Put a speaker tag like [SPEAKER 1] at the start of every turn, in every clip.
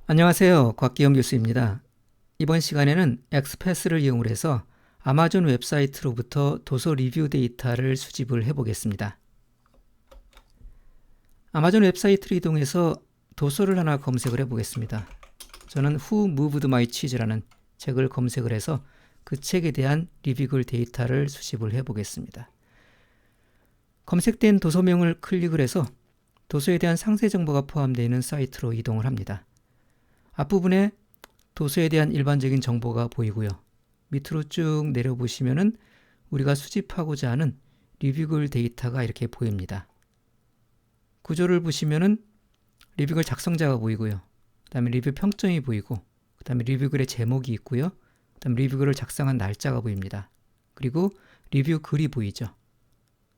[SPEAKER 1] 안녕하세요. 곽기영 교수입니다. 이번 시간에는 엑스패스를 이용해서 아마존 웹사이트로부터 도서 리뷰 데이터를 수집을 해보겠습니다. 아마존 웹사이트를 이동해서 도서를 하나 검색을 해보겠습니다. 저는 Who Moved My Cheese라는 책을 검색을 해서 그 책에 대한 리뷰글 데이터를 수집을 해보겠습니다. 검색된 도서명을 클릭을 해서 도서에 대한 상세 정보가 포함되어 있는 사이트로 이동을 합니다. 앞부분에 도서에 대한 일반적인 정보가 보이고요. 밑으로 쭉 내려보시면은 우리가 수집하고자 하는 리뷰글 데이터가 이렇게 보입니다. 구조를 보시면은 리뷰글 작성자가 보이고요. 그 다음에 리뷰 평점이 보이고, 그 다음에 리뷰글의 제목이 있고요. 그 다음에 리뷰글을 작성한 날짜가 보입니다. 그리고 리뷰 글이 보이죠.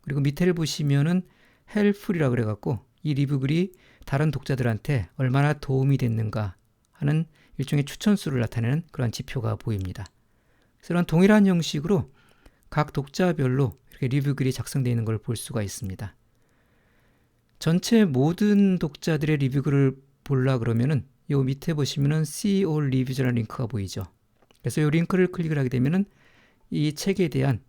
[SPEAKER 1] 그리고 밑에를 보시면은 helpful이라고 그래갖고 이 리뷰글이 다른 독자들한테 얼마나 도움이 됐는가 하는 일종의 추천수를 나타내는 그런 지표가 보입니다. 그래서 이런 동일한 형식으로 각 독자별로 이렇게 리뷰글이 작성되어 있는 걸 볼 수가 있습니다. 전체 모든 독자들의 리뷰글을 보려 그러면은 요 밑에 보시면은 See All Reviews라는 링크가 보이죠. 그래서 이 링크를 클릭을 하게 되면은 이 책에 대한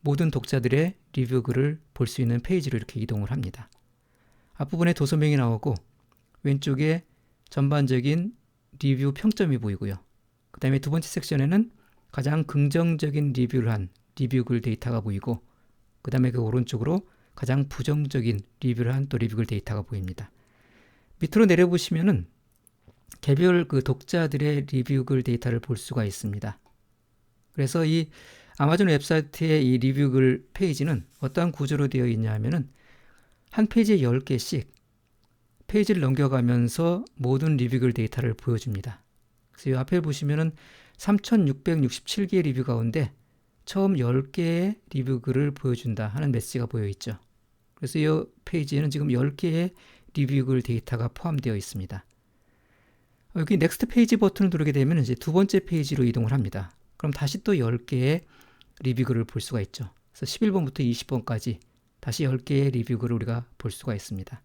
[SPEAKER 1] 모든 독자들의 리뷰글을 볼 수 있는 페이지로 이렇게 이동을 합니다. 앞부분에 도서명이 나오고 왼쪽에 전반적인 리뷰 평점이 보이고요. 그 다음에 두 번째 섹션에는 가장 긍정적인 리뷰를 한 리뷰글 데이터가 보이고, 그 다음에 그 오른쪽으로 가장 부정적인 리뷰를 한 또 리뷰글 데이터가 보입니다. 밑으로 내려보시면은 개별 그 독자들의 리뷰글 데이터를 볼 수가 있습니다. 그래서 이 아마존 웹사이트의 이 리뷰글 페이지는 어떠한 구조로 되어 있냐면은 한 페이지에 10개씩 페이지를 넘겨가면서 모든 리뷰글 데이터를 보여줍니다. 그래서 이 앞에 보시면은 3667개의 리뷰 가운데 처음 10개의 리뷰글을 보여준다 하는 메시지가 보여 있죠. 그래서 이 페이지에는 지금 10개의 리뷰글 데이터가 포함되어 있습니다. 여기 넥스트 페이지 버튼을 누르게 되면 이제 두 번째 페이지로 이동을 합니다. 그럼 다시 또 10개의 리뷰글을 볼 수가 있죠. 그래서 11번부터 20번까지 다시 10개의 리뷰글을 우리가 볼 수가 있습니다.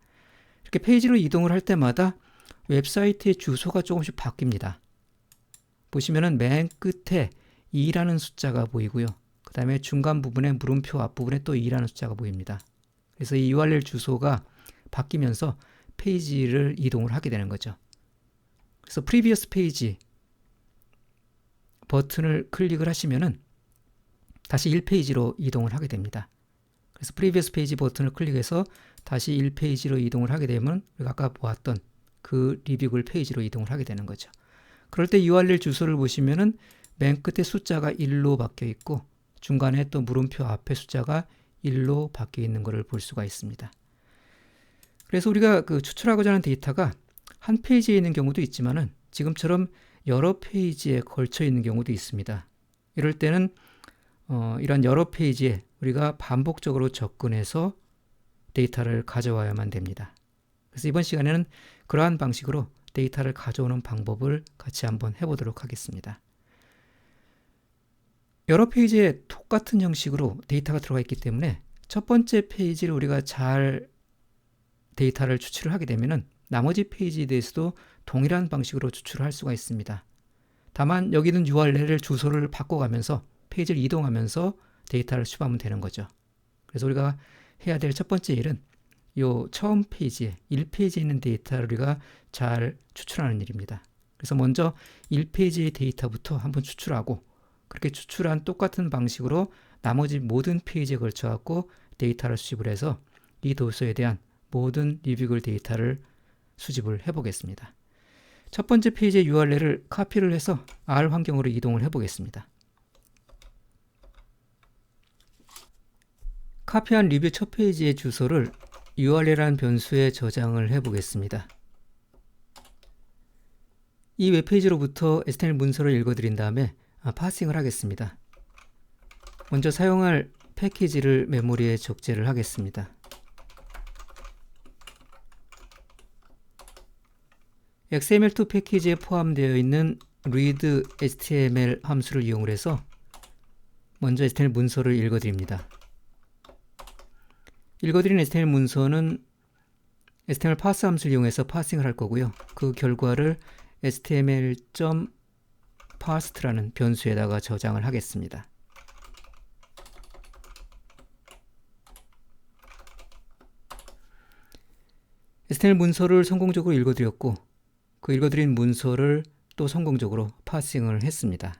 [SPEAKER 1] 이렇게 페이지로 이동을 할 때마다 웹사이트의 주소가 조금씩 바뀝니다. 보시면은 맨 끝에 2라는 숫자가 보이고요. 그 다음에 중간 부분에 물음표 앞부분에 또 2라는 숫자가 보입니다. 그래서 이 URL 주소가 바뀌면서 페이지를 이동을 하게 되는 거죠. 그래서 previous page 버튼을 클릭을 하시면은 다시 1페이지로 이동을 하게 됩니다. 그래서 previous page 버튼을 클릭해서 다시 1페이지로 이동을 하게 되면 우리가 아까 보았던 그 리뷰글 페이지로 이동을 하게 되는 거죠. 그럴 때 URL 주소를 보시면은 맨 끝에 숫자가 1로 바뀌어 있고 중간에 또 물음표 앞에 숫자가 1로 바뀌어 있는 것을 볼 수가 있습니다. 그래서 우리가 그 추출하고자 하는 데이터가 한 페이지에 있는 경우도 있지만은 지금처럼 여러 페이지에 걸쳐 있는 경우도 있습니다. 이럴 때는 이런 여러 페이지에 우리가 반복적으로 접근해서 데이터를 가져와야만 됩니다. 그래서 이번 시간에는 그러한 방식으로 데이터를 가져오는 방법을 같이 한번 해보도록 하겠습니다. 여러 페이지에 똑같은 형식으로 데이터가 들어가 있기 때문에 첫 번째 페이지를 우리가 잘 데이터를 추출을 하게 되면 나머지 페이지에 대해서도 동일한 방식으로 추출을 할 수가 있습니다. 다만 여기 있는 URL 주소를 바꿔가면서 페이지를 이동하면서 데이터를 수집하면 되는 거죠. 그래서 우리가 해야 될 첫 번째 일은 이 처음 페이지에 1페이지에 있는 데이터를 우리가 잘 추출하는 일입니다. 그래서 먼저 1페이지의 데이터부터 한번 추출하고 그렇게 추출한 똑같은 방식으로 나머지 모든 페이지에 걸쳐 갖고 데이터를 수집을 해서 이 도서에 대한 모든 리뷰글 데이터를 수집을 해보겠습니다. 첫 번째 페이지의 URL을 카피를 해서 R 환경으로 이동을 해보겠습니다. 카피한 리뷰 첫 페이지의 주소를 URL이라는 변수에 저장을 해보겠습니다. 이 웹페이지로부터 HTML 문서를 읽어드린 다음에 파싱을 하겠습니다. 먼저 사용할 패키지를 메모리에 적재를 하겠습니다. XML2 패키지에 포함되어 있는 read HTML 함수를 이용해서 먼저 HTML 문서를 읽어드립니다. 읽어드린 HTML 문서는 HTML 파스 함수를 이용해서 파싱을 할 거고요. 그 결과를 html.parsed라는 변수에다가 저장을 하겠습니다. HTML 문서를 성공적으로 읽어드렸고 그 읽어드린 문서를 또 성공적으로 파싱을 했습니다.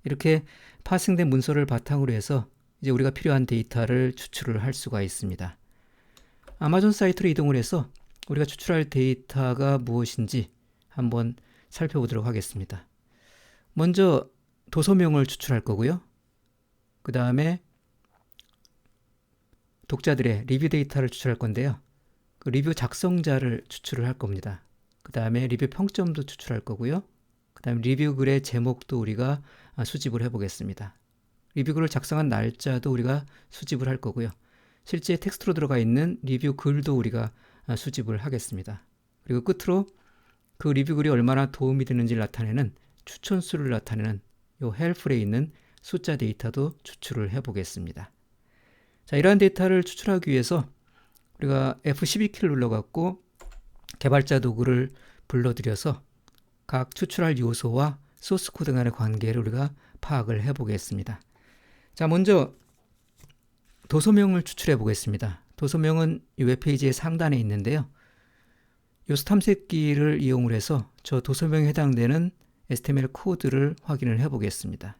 [SPEAKER 1] 이렇게 파싱된 문서를 바탕으로 해서 이제 우리가 필요한 데이터를 추출을 할 수가 있습니다. 아마존 사이트로 이동을 해서 우리가 추출할 데이터가 무엇인지 한번 살펴보도록 하겠습니다. 먼저 도서명을 추출할 거고요. 그 다음에 독자들의 리뷰 데이터를 추출할 건데요. 그 리뷰 작성자를 추출을 할 겁니다. 그 다음에 리뷰 평점도 추출할 거고요. 그 다음에 리뷰 글의 제목도 우리가 수집을 해보겠습니다. 리뷰 글을 작성한 날짜도 우리가 수집을 할 거고요. 실제 텍스트로 들어가 있는 리뷰 글도 우리가 수집을 하겠습니다. 그리고 끝으로 그 리뷰 글이 얼마나 도움이 되는지를 나타내는 추천수를 나타내는 이 헬프에 있는 숫자 데이터도 추출을 해보겠습니다. 자, 이러한 데이터를 추출하기 위해서 우리가 F12키를 눌러갖고 개발자 도구를 불러들여서 각 추출할 요소와 소스 코드 간의 관계를 우리가 파악을 해보겠습니다. 자, 먼저 도서명을 추출해 보겠습니다. 도서명은 이 웹페이지의 상단에 있는데요. 요소 탐색기를 이용을 해서 저 도서명에 해당되는 HTML 코드를 확인을 해 보겠습니다.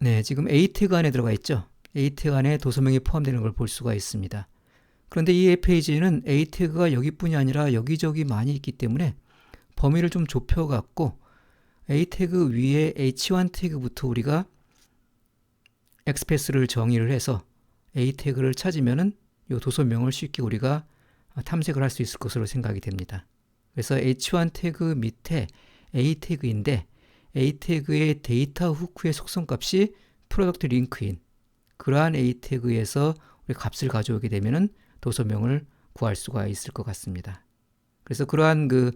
[SPEAKER 1] 네, 지금 A 태그 안에 들어가 있죠. A 태그 안에 도서명이 포함되는 걸 볼 수가 있습니다. 그런데 이 웹페이지에는 A 태그가 여기뿐이 아니라 여기저기 많이 있기 때문에 범위를 좀 좁혀갖고 A 태그 위에 H1 태그부터 우리가 엑스패스를 정의를 해서 A 태그를 찾으면은 이 도서명을 쉽게 우리가 탐색을 할 수 있을 것으로 생각이 됩니다. 그래서 H1 태그 밑에 A 태그인데 A 태그의 데이터 후크의 속성값이 프로덕트 링크인 그러한 A 태그에서 우리 값을 가져오게 되면은 도서명을 구할 수가 있을 것 같습니다. 그래서 그러한 그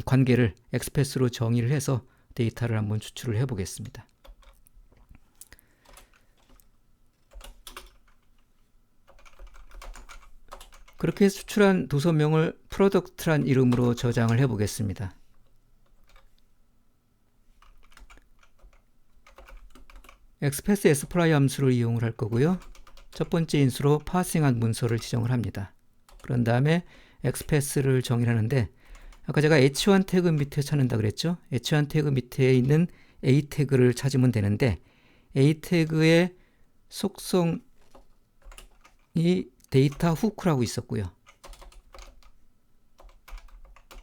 [SPEAKER 1] 관계를 엑스패스로 정의를 해서 데이터를 한번 추출을 해 보겠습니다. 그렇게 추출한 도서명을 프로덕트란 이름으로 저장을 해 보겠습니다. 엑스패스 에스플라이 함수를 이용을 할 거고요. 첫 번째 인수로 파싱한 문서를 지정을 합니다. 그런 다음에 엑스패스를 정의를 하는데 아까 제가 H1 태그 밑에 찾는다 그랬죠? H1 태그 밑에 있는 A 태그를 찾으면 되는데 A 태그의 속성이 데이터 후크라고 있었고요.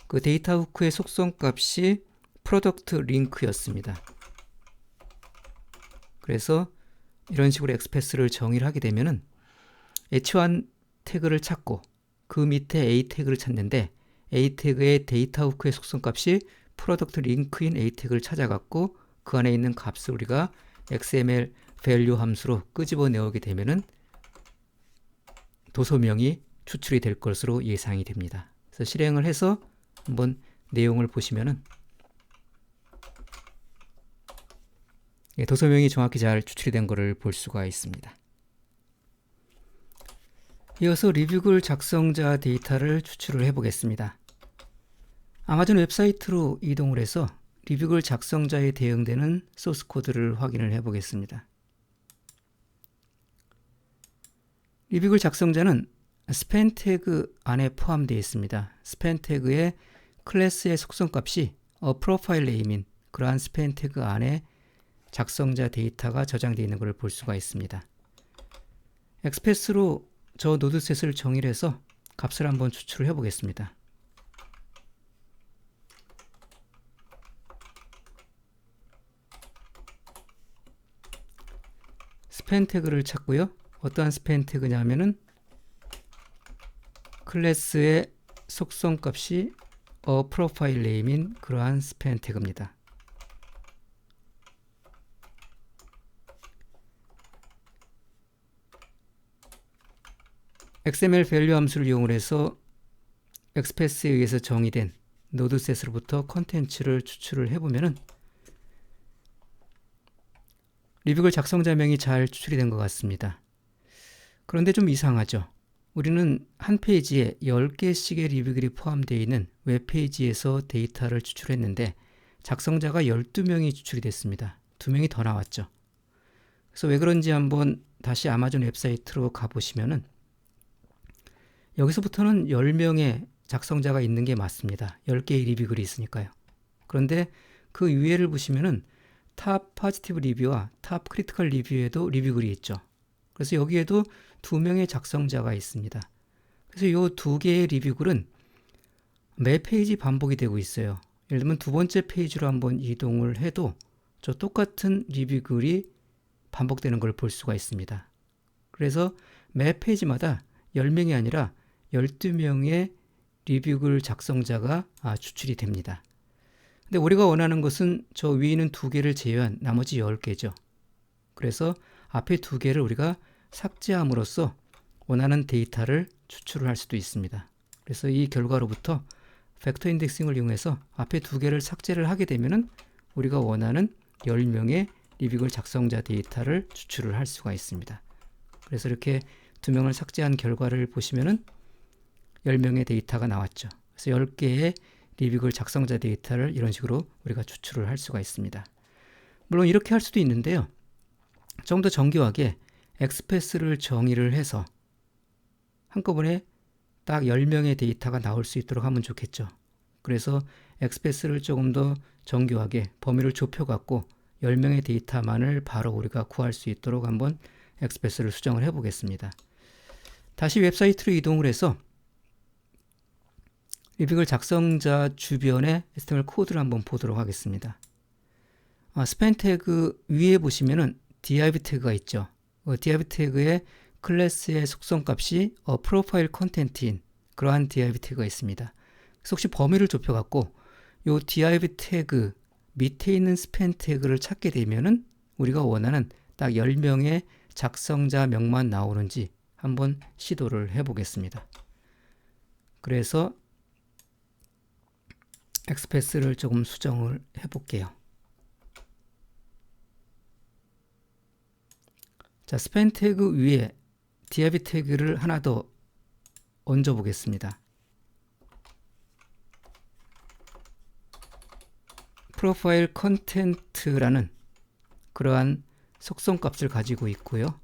[SPEAKER 1] 그 데이터 후크의 속성 값이 프로덕트 링크였습니다. 그래서 이런 식으로 엑스패스를 정의를 하게 되면은 H1 태그를 찾고 그 밑에 A 태그를 찾는데 A 태그의 데이터 후크의 속성 값이 프로덕트 링크인 A 태그를 찾아갖고 그 안에 있는 값을 우리가 XML value 함수로 끄집어 내오게 되면은 도서명이 추출이 될 것으로 예상이 됩니다. 그래서 실행을 해서 한번 내용을 보시면은 도서명이 정확히 잘 추출이 된 것을 볼 수가 있습니다. 이어서 리뷰글 작성자 데이터를 추출을 해 보겠습니다. 아마존 웹사이트로 이동을 해서 리뷰글 작성자에 대응되는 소스 코드를 확인을 해 보겠습니다. 리뷰글 작성자는 스팬 태그 안에 포함되어 있습니다. 스팬 태그의 클래스의 속성값이 프로파일 네임인 그러한 스팬 태그 안에 작성자 데이터가 저장되어 있는 것을 볼 수가 있습니다. 엑스패스로 저 노드셋을 정의를 해서 값을 한번 추출을 해 보겠습니다. 스팬 태그를 찾고요. 어떠한 스팬 태그냐면은 클래스의 속성값이 프로파일 네임인 그러한 스팬 태그입니다. XML value 함수를 이용해서 엑스패스에 의해서 정의된 노드셋으로부터 컨텐츠를 추출을 해보면은 리뷰글 작성자명이 잘 추출이 된 것 같습니다. 그런데 좀 이상하죠. 우리는 한 페이지에 10개씩의 리뷰글이 포함되어 있는 웹페이지에서 데이터를 추출했는데 작성자가 12명이 추출이 됐습니다. 2명이 더 나왔죠. 그래서 왜 그런지 한번 다시 아마존 웹사이트로 가보시면은 여기서부터는 10명의 작성자가 있는 게 맞습니다. 10개의 리뷰글이 있으니까요. 그런데 그 위에를 보시면은 탑 포지티브 리뷰와 탑 크리티컬 리뷰에도 리뷰글이 있죠. 그래서 여기에도 2명의 작성자가 있습니다. 그래서 이 2개의 리뷰글은 매 페이지 반복이 되고 있어요. 예를 들면 두 번째 페이지로 한번 이동을 해도 저 똑같은 리뷰글이 반복되는 걸 볼 수가 있습니다. 그래서 매 페이지마다 10명이 아니라 12명의 리뷰글 작성자가 추출이 됩니다. 근데 우리가 원하는 것은 저 위에 있는 2개를 제외한 나머지 10개죠. 그래서 앞에 2개를 우리가 삭제함으로써 원하는 데이터를 추출을 할 수도 있습니다. 그래서 이 결과로부터 팩터 인덱싱을 이용해서 앞에 2개를 삭제를 하게 되면은 우리가 원하는 10명의 리뷰글 작성자 데이터를 추출을 할 수가 있습니다. 그래서 이렇게 2명을 삭제한 결과를 보시면은 10명의 데이터가 나왔죠. 그래서 10개의 리뷰글 작성자 데이터를 이런 식으로 우리가 추출을 할 수가 있습니다. 물론 이렇게 할 수도 있는데요. 좀 더 정교하게 엑스패스를 정의를 해서 한꺼번에 딱 10명의 데이터가 나올 수 있도록 하면 좋겠죠. 그래서 엑스패스를 조금 더 정교하게 범위를 좁혀갖고 10명의 데이터만을 바로 우리가 구할 수 있도록 한번 엑스패스를 수정을 해 보겠습니다. 다시 웹사이트로 이동을 해서 리뷰글 작성자 주변의 HTML 코드를 한번 보도록 하겠습니다. 스팬 태그 위에 보시면은 div 태그가 있죠. div 태그의 클래스의 속성값이 프로파일 컨텐츠인 그러한 div 태그가 있습니다. 그래서 혹시 범위를 좁혀갖고 이 div 태그 밑에 있는 스팬 태그를 찾게 되면은 우리가 원하는 딱 10명의 작성자 명만 나오는지 한번 시도를 해보겠습니다. 그래서 엑스패스를 조금 수정을 해볼게요. 자, 스팬 태그 위에 div 태그를 하나 더 얹어 보겠습니다. 프로파일 컨텐츠라는 그러한 속성값을 가지고 있고요.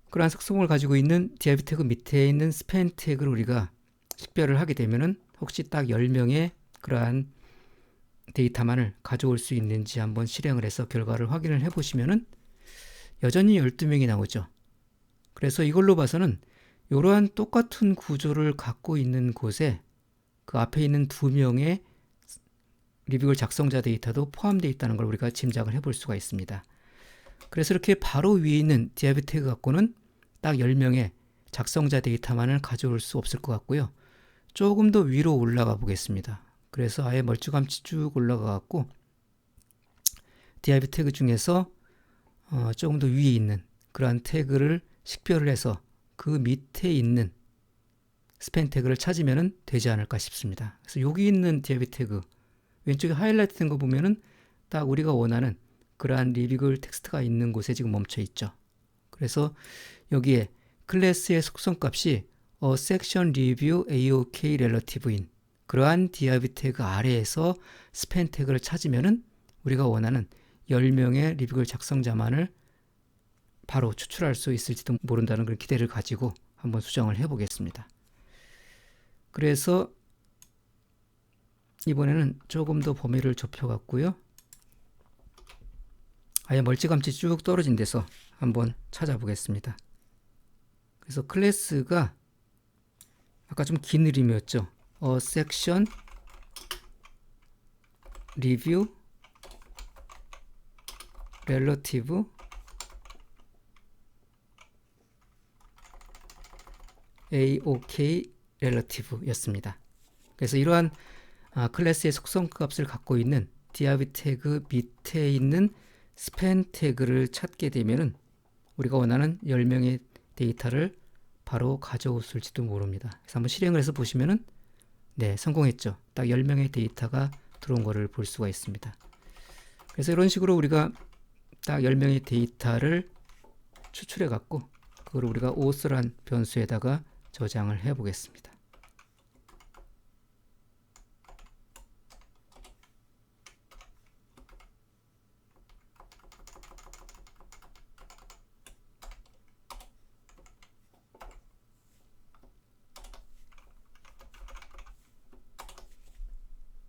[SPEAKER 1] 그러한 속성을 가지고 있는 div 태그 밑에 있는 스팬 태그를 우리가 식별을 하게 되면은 혹시 딱 10명의 그러한 데이터만을 가져올 수 있는지 한번 실행을 해서 결과를 확인을 해 보시면은 여전히 12명이 나오죠. 그래서 이걸로 봐서는 이러한 똑같은 구조를 갖고 있는 곳에 그 앞에 있는 2명의 리뷰글 작성자 데이터도 포함되어 있다는 걸 우리가 짐작을 해볼 수가 있습니다. 그래서 이렇게 바로 위에 있는 div 태그 갖고는 딱 10명의 작성자 데이터만을 가져올 수 없을 것 같고요. 조금 더 위로 올라가 보겠습니다. 그래서 아예 멀찌감치 쭉 올라가 갖고 div 태그 중에서 조금 더 위에 있는 그러한 태그를 식별을 해서 그 밑에 있는 스팬 태그를 찾으면 되지 않을까 싶습니다. 그래서 여기 있는 div 태그 왼쪽에 하이라이트 된 거 보면은 딱 우리가 원하는 그러한 리뷰글 텍스트가 있는 곳에 지금 멈춰 있죠. 그래서 여기에 클래스의 속성값이 section review aok relative인 그러한 div 태그 아래에서 스팬 태그를 찾으면은 우리가 원하는 10명의 리뷰글 작성자만을 바로 추출할 수 있을지도 모른다는 그런 기대를 가지고 한번 수정을 해 보겠습니다. 그래서 이번에는 조금 더 범위를 좁혀 갔고요. 아예 멀찌감치 쭉 떨어진 데서 한번 찾아보겠습니다. 그래서 클래스가 아까 좀 긴 이름이었죠. section review relative aok relative 였습니다. 그래서 이러한 클래스의 속성값을 갖고 있는 div 태그 밑에 있는 스팬 태그를 찾게 되면은 우리가 원하는 10명의 데이터를 바로 가져올지도 모릅니다. 그래서 한번 실행을 해서 보시면은 네, 성공했죠. 딱 10명의 데이터가 들어온 거를 볼 수가 있습니다. 그래서 이런 식으로 우리가 딱 10명의 데이터를 추출해 갖고 그걸 우리가 auth란 변수에다가 저장을 해 보겠습니다.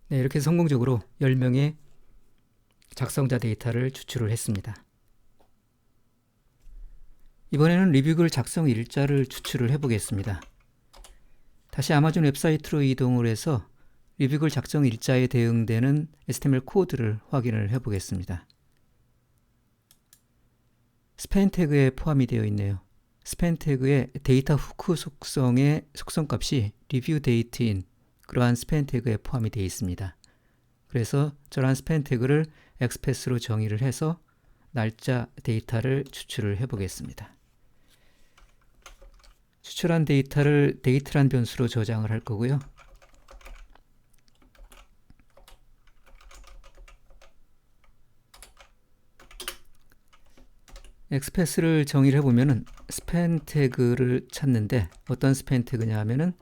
[SPEAKER 1] 네, 이렇게 성공적으로 10명의 작성자 데이터를 추출을 했습니다. 이번에는 리뷰글 작성 일자를 추출을 해보겠습니다. 다시 아마존 웹사이트로 이동을 해서 리뷰글 작성 일자에 대응되는 HTML 코드를 확인을 해보겠습니다. 스팬 태그에 포함이 되어 있네요. 스팬 태그의 데이터 후크 속성의 속성값이 review date인 그러한 스팬 태그에 포함이 되어 있습니다. 그래서 저런 스팬 태그를 엑스패스로 정의를 해서 날짜 데이터를 추출을 해보겠습니다. 추출한 데이터를 date란 변수로 저장을 할 거고요. 엑스패스를 정의를 해보면은 스팬 태그를 찾는데 어떤 스팬 태그냐 하면은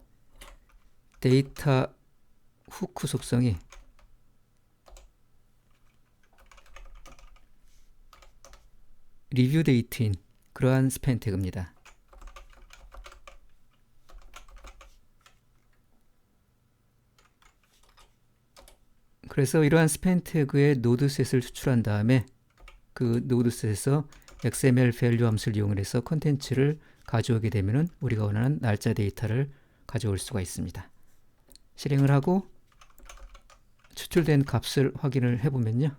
[SPEAKER 1] 데이터 후크 속성이 리뷰 데이트인 그러한 스팬 태그입니다. 그래서 이러한 스팬 태그의 노드셋을 추출한 다음에 그 노드셋에서 XML 밸류 함수를 이용해서 컨텐츠를 가져오게 되면 우리가 원하는 날짜 데이터를 가져올 수가 있습니다. 실행을 하고 추출된 값을 확인을 해보면요.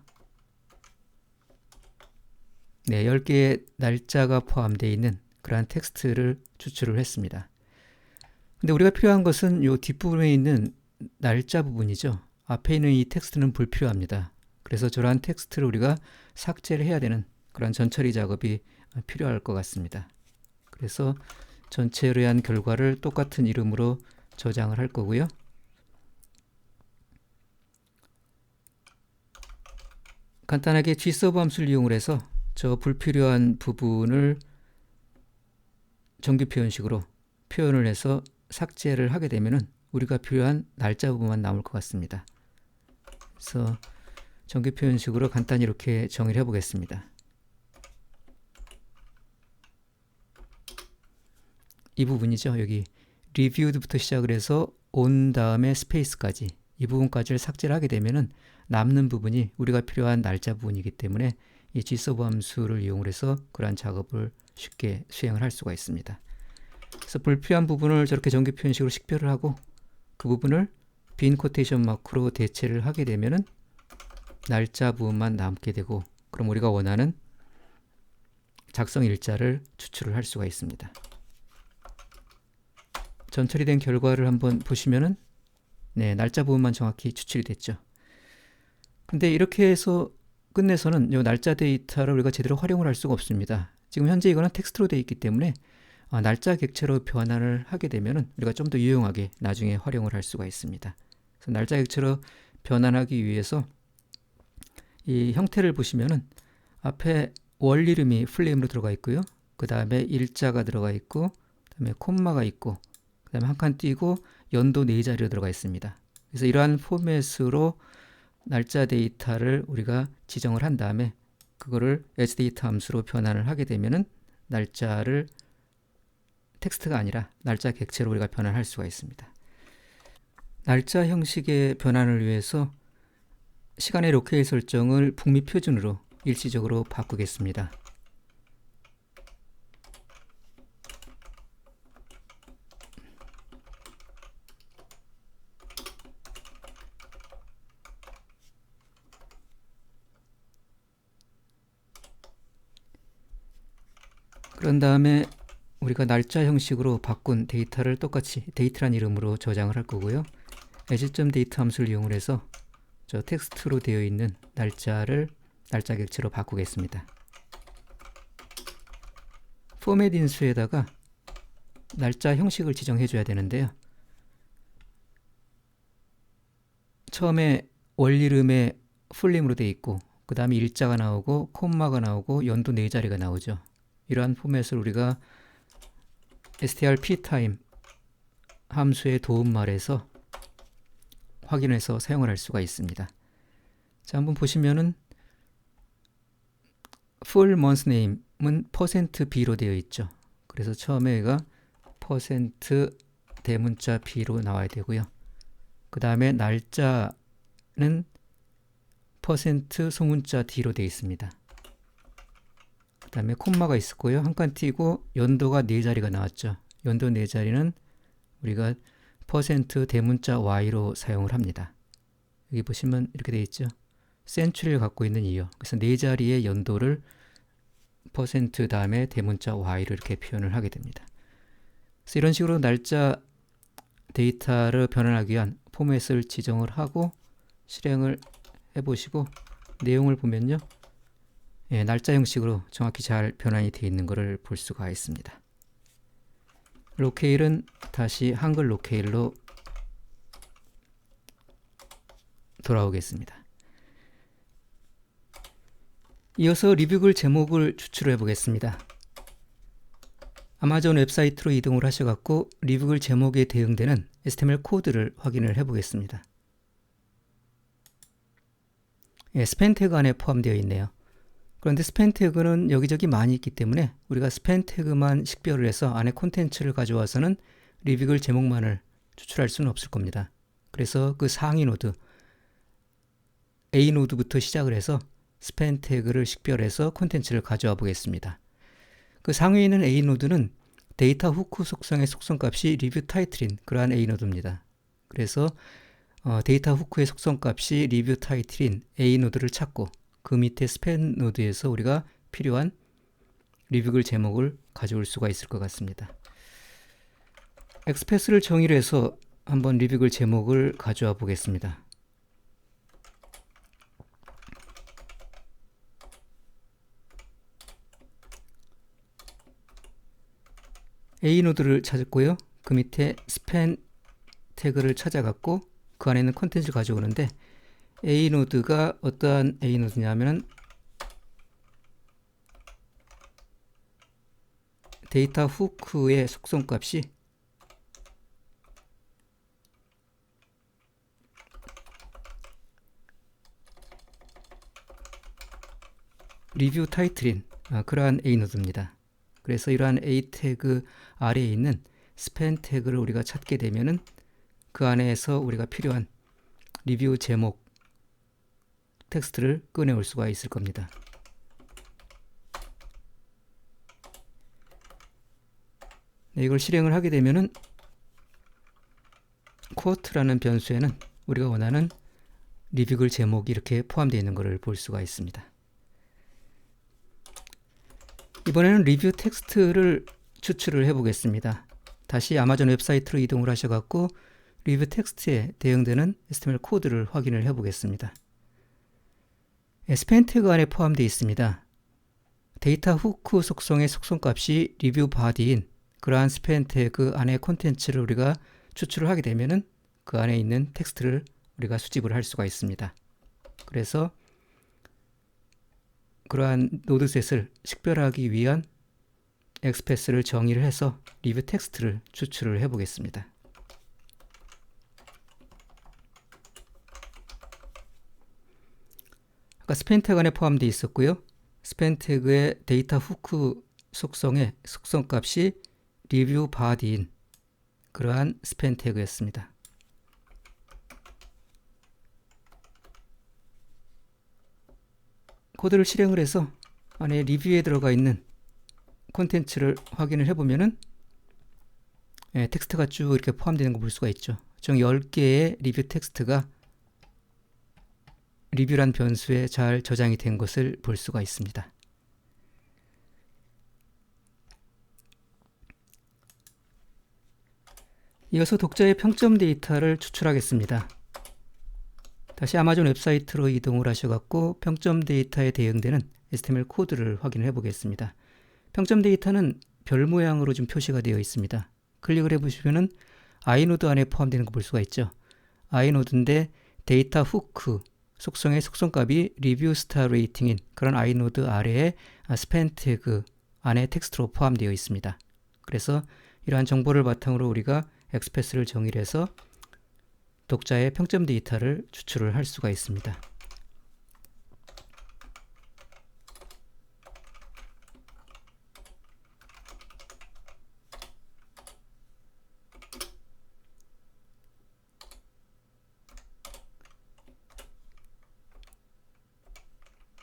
[SPEAKER 1] 네, 10개의 날짜가 포함되어 있는 그러한 텍스트를 추출을 했습니다. 근데 우리가 필요한 것은 이 뒷부분에 있는 날짜 부분이죠. 앞에 있는 이 텍스트는 불필요합니다. 그래서 저러한 텍스트를 우리가 삭제를 해야 되는 그런 전처리 작업이 필요할 것 같습니다. 그래서 전체를 위한 결과를 똑같은 이름으로 저장을 할 거고요. 간단하게 gServe 함수를 이용을 해서 저 불필요한 부분을 정규 표현식으로 표현을 해서 삭제를 하게 되면은 우리가 필요한 날짜 부분만 나올 것 같습니다. 그래서 정규 표현식으로 간단히 이렇게 정의를 해보겠습니다. 이 부분이죠. 여기 reviewed부터 시작을 해서 on 다음에 스페이스까지 이 부분까지를 삭제를 하게 되면은 남는 부분이 우리가 필요한 날짜 부분이기 때문에 이 gServe 함수를 이용해서 그러한 작업을 쉽게 수행을 할 수가 있습니다. 그래서 불필요한 부분을 저렇게 정규 표현식으로 식별을 하고 그 부분을 빈 코테이션 마크로 대체를 하게 되면은 날짜 부분만 남게 되고 그럼 우리가 원하는 작성 일자를 추출을 할 수가 있습니다. 전처리된 결과를 한번 보시면은 네, 날짜 부분만 정확히 추출이 됐죠. 근데 이렇게 해서 끝내서는 이 날짜 데이터를 우리가 제대로 활용을 할 수가 없습니다. 지금 현재 이거는 텍스트로 되어 있기 때문에 날짜 객체로 변환을 하게 되면은 우리가 좀 더 유용하게 나중에 활용을 할 수가 있습니다. 그래서 날짜 객체로 변환하기 위해서 이 형태를 보시면은 앞에 월 이름이 풀네임으로 들어가 있고요. 그 다음에 일자가 들어가 있고, 그 다음에 콤마가 있고, 그 다음에 한 칸 띄고 연도 4자리로 들어가 있습니다. 그래서 이러한 포맷으로 날짜 데이터를 우리가 지정을 한 다음에 그거를 edgeDate 함수로 변환을 하게 되면은 날짜를 텍스트가 아니라 날짜 객체로 우리가 변환할 수가 있습니다. 날짜 형식의 변환을 위해서 시간의 로케일 설정을 북미 표준으로 일시적으로 바꾸겠습니다. 그런 다음에 우리가 날짜 형식으로 바꾼 데이터를 똑같이 데이트란 이름으로 저장을 할 거고요. edge.date 함수를 이용을 해서 저 텍스트로 되어 있는 날짜를 날짜 객체로 바꾸겠습니다. 포맷 인수에다가 날짜 형식을 지정해 줘야 되는데요. 처음에 월 이름에 풀네임으로 되어 있고 그 다음에 일자가 나오고 콤마가 나오고 연도 4자리가 나오죠. 이러한 포맷을 우리가 strptime 함수의 도움말에서 확인해서 사용을 할 수가 있습니다. 자, 한번 보시면은 full month name은 %b로 되어 있죠. 그래서 처음에 얘가 % 대문자 b로 나와야 되고요. 그 다음에 날짜는 % 소문자 d로 되어 있습니다. 그 다음에 콤마가 있었고요. 한 칸 띄고 연도가 4자리가 나왔죠. 연도 4자리는 우리가 % 대문자 y로 사용을 합니다. 여기 보시면 이렇게 되어 있죠. 센츄리를 갖고 있는 이유. 그래서 4자리의 연도를 % 다음에 대문자 y로 이렇게 표현을 하게 됩니다. 그래서 이런 식으로 날짜 데이터를 변환하기 위한 포맷을 지정을 하고 실행을 해보시고 내용을 보면요. 예, 날짜 형식으로 정확히 잘 변환이 되어 있는 것을 볼 수가 있습니다. 로케일은 다시 한글 로케일로 돌아오겠습니다. 이어서 리뷰글 제목을 추출해 보겠습니다. 아마존 웹사이트로 이동을 하셔갖고 리뷰글 제목에 대응되는 HTML 코드를 확인을 해 보겠습니다. 예, 스팬 태그 안에 포함되어 있네요. 그런데 스팬 태그는 여기저기 많이 있기 때문에 우리가 스팬 태그만 식별을 해서 안에 콘텐츠를 가져와서는 리뷰글 제목만을 추출할 수는 없을 겁니다. 그래서 그 상위 노드 A 노드부터 시작을 해서 스팬 태그를 식별해서 콘텐츠를 가져와 보겠습니다. 그 상위에 있는 A 노드는 데이터 후크 속성의 속성값이 리뷰 타이틀인 그러한 A 노드입니다. 그래서 데이터 후크의 속성값이 리뷰 타이틀인 A 노드를 찾고 그 밑에 스팬 노드에서 우리가 필요한 리뷰글 제목을 가져올 수가 있을 것 같습니다. 엑스패스를 정의를 해서 한번 리뷰글 제목을 가져와 보겠습니다. A 노드를 찾았고요. 그 밑에 스팬 태그를 찾아갖고 그 안에 있는 콘텐츠를 가져오는데 A 노드가 어떠한 A 노드냐면은 데이터 후크의 속성값이 리뷰 타이틀인 그러한 A 노드입니다. 그래서 이러한 A 태그 아래에 있는 스팬 태그를 우리가 찾게 되면은 그 안에서 우리가 필요한 리뷰 제목 텍스트를 꺼내올 수가 있을 겁니다. 네, 이걸 실행을 하게 되면은 quote라는 변수에는 우리가 원하는 리뷰글 제목이 이렇게 포함되어 있는 것을 볼 수가 있습니다. 이번에는 리뷰 텍스트를 추출을 해 보겠습니다. 다시 아마존 웹사이트로 이동을 하셔갖고 리뷰 텍스트에 대응되는 HTML 코드를 확인을 해 보겠습니다. 스팬 태그 안에 포함되어 있습니다. 데이터 후크 속성의 속성값이 리뷰 바디인 그러한 스팬 태그 안에 콘텐츠를 우리가 추출을 하게 되면은 그 안에 있는 텍스트를 우리가 수집을 할 수가 있습니다. 그래서 그러한 노드셋을 식별하기 위한 엑스패스를 정의를 해서 리뷰 텍스트를 추출을 해 보겠습니다. 아까 스팬 태그 안에 포함되어 있었고요. 스팬 태그의 데이터 후크 속성의 속성값이 리뷰 바디인 그러한 스팬 태그였습니다. 코드를 실행을 해서 안에 리뷰에 들어가 있는 콘텐츠를 확인을 해보면은 텍스트가 쭉 이렇게 포함되는 거 볼 수가 있죠. 총 10개의 리뷰 텍스트가 리뷰란 변수에 잘 저장이 된 것을 볼 수가 있습니다. 이어서 독자의 평점 데이터를 추출하겠습니다. 다시 아마존 웹사이트로 이동을 하셔갖고 평점 데이터에 대응되는 HTML 코드를 확인해 보겠습니다. 평점 데이터는 별 모양으로 좀 표시가 되어 있습니다. 클릭을 해보시면은 iNode 안에 포함되는 거 볼 수가 있죠. iNode인데 데이터 후크 속성의 속성값이 리뷰 스타 레이팅인 그런 iNode 아래에 스팬 태그 안에 텍스트로 포함되어 있습니다. 그래서 이러한 정보를 바탕으로 우리가 엑스패스를 정의를 해서 독자의 평점 데이터를 추출을 할 수가 있습니다.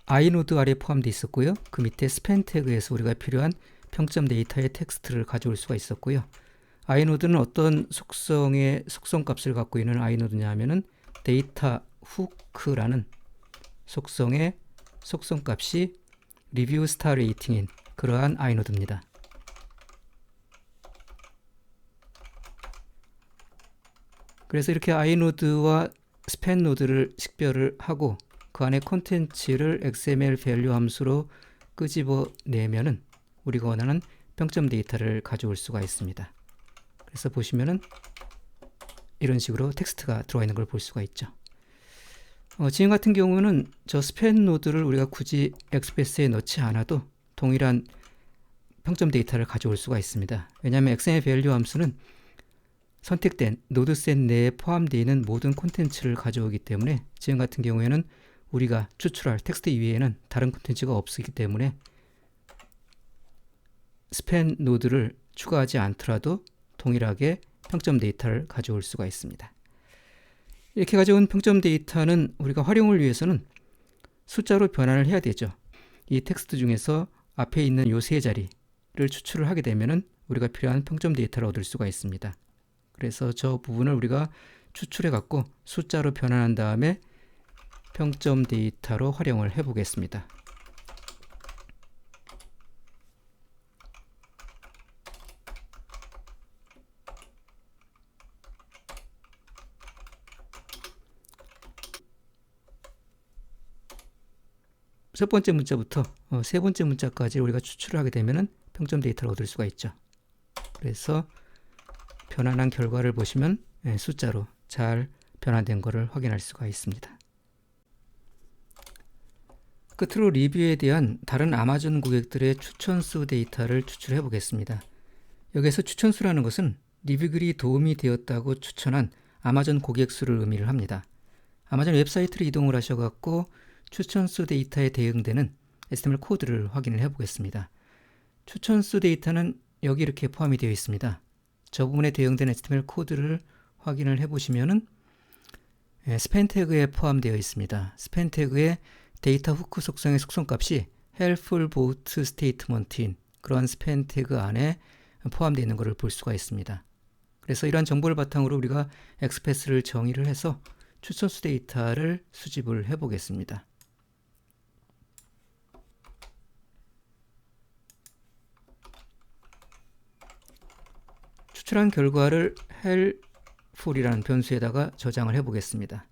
[SPEAKER 1] iNode 아래에 포함되어 있었고요. 그 밑에 스팬 태그에서 우리가 필요한 평점 데이터의 텍스트를 가져올 수가 있었고요. iNode는 어떤 속성의 속성값을 갖고 있는 iNode냐 하면은 데이터 후크라는 속성의 속성값이 리뷰 스타 레이팅인 그러한 iNode입니다. 그래서 이렇게 iNode와 스팬 노드를 식별을 하고 그 안에 콘텐츠를 XML 밸류 함수로 끄집어내면은 우리가 원하는 평점 데이터를 가져올 수가 있습니다. 그래서 보시면은 이런 식으로 텍스트가 들어와 있는 걸 볼 수가 있죠. 지금 같은 경우는 저 스팬 노드를 우리가 굳이 엑스패스에 넣지 않아도 동일한 평점 데이터를 가져올 수가 있습니다. 왜냐하면 XML 밸류 함수는 선택된 노드셋 내에 포함되어 있는 모든 콘텐츠를 가져오기 때문에 지금 같은 경우에는 우리가 추출할 텍스트 이외에는 다른 콘텐츠가 없기 때문에 스팬 노드를 추가하지 않더라도 동일하게 평점 데이터를 가져올 수가 있습니다. 이렇게 가져온 평점 데이터는 우리가 활용을 위해서는 숫자로 변환을 해야 되죠. 이 텍스트 중에서 앞에 있는 요 세 자리를 추출을 하게 되면은 우리가 필요한 평점 데이터를 얻을 수가 있습니다. 그래서 저 부분을 우리가 추출해 갖고 숫자로 변환한 다음에 평점 데이터로 활용을 해 보겠습니다. 첫 번째 문자부터 세 번째 문자까지 우리가 추출을 하게 되면 평점 데이터를 얻을 수가 있죠. 그래서 변환한 결과를 보시면 숫자로 잘 변환된 것을 확인할 수가 있습니다. 끝으로 리뷰에 대한 다른 아마존 고객들의 추천수 데이터를 추출해 보겠습니다. 여기서 추천수라는 것은 리뷰글이 도움이 되었다고 추천한 아마존 고객 수를 의미를 합니다. 아마존 웹사이트를 이동을 하셔갖고 추천수 데이터에 대응되는 HTML 코드를 확인을 해 보겠습니다. 추천수 데이터는 여기 이렇게 포함이 되어 있습니다. 저 부분에 대응되는 HTML 코드를 확인을 해 보시면은 스팬 태그에 포함되어 있습니다. 스팬 태그에 데이터 후크 속성의 속성값이 helpful boot statement인 그러한 스팬 태그 안에 포함되어 있는 것을 볼 수가 있습니다. 그래서 이러한 정보를 바탕으로 우리가 엑스패스를 정의를 해서 추천수 데이터를 수집을 해 보겠습니다. 추출한 결과를 helpful이라는 변수에다가 저장을 해 보겠습니다.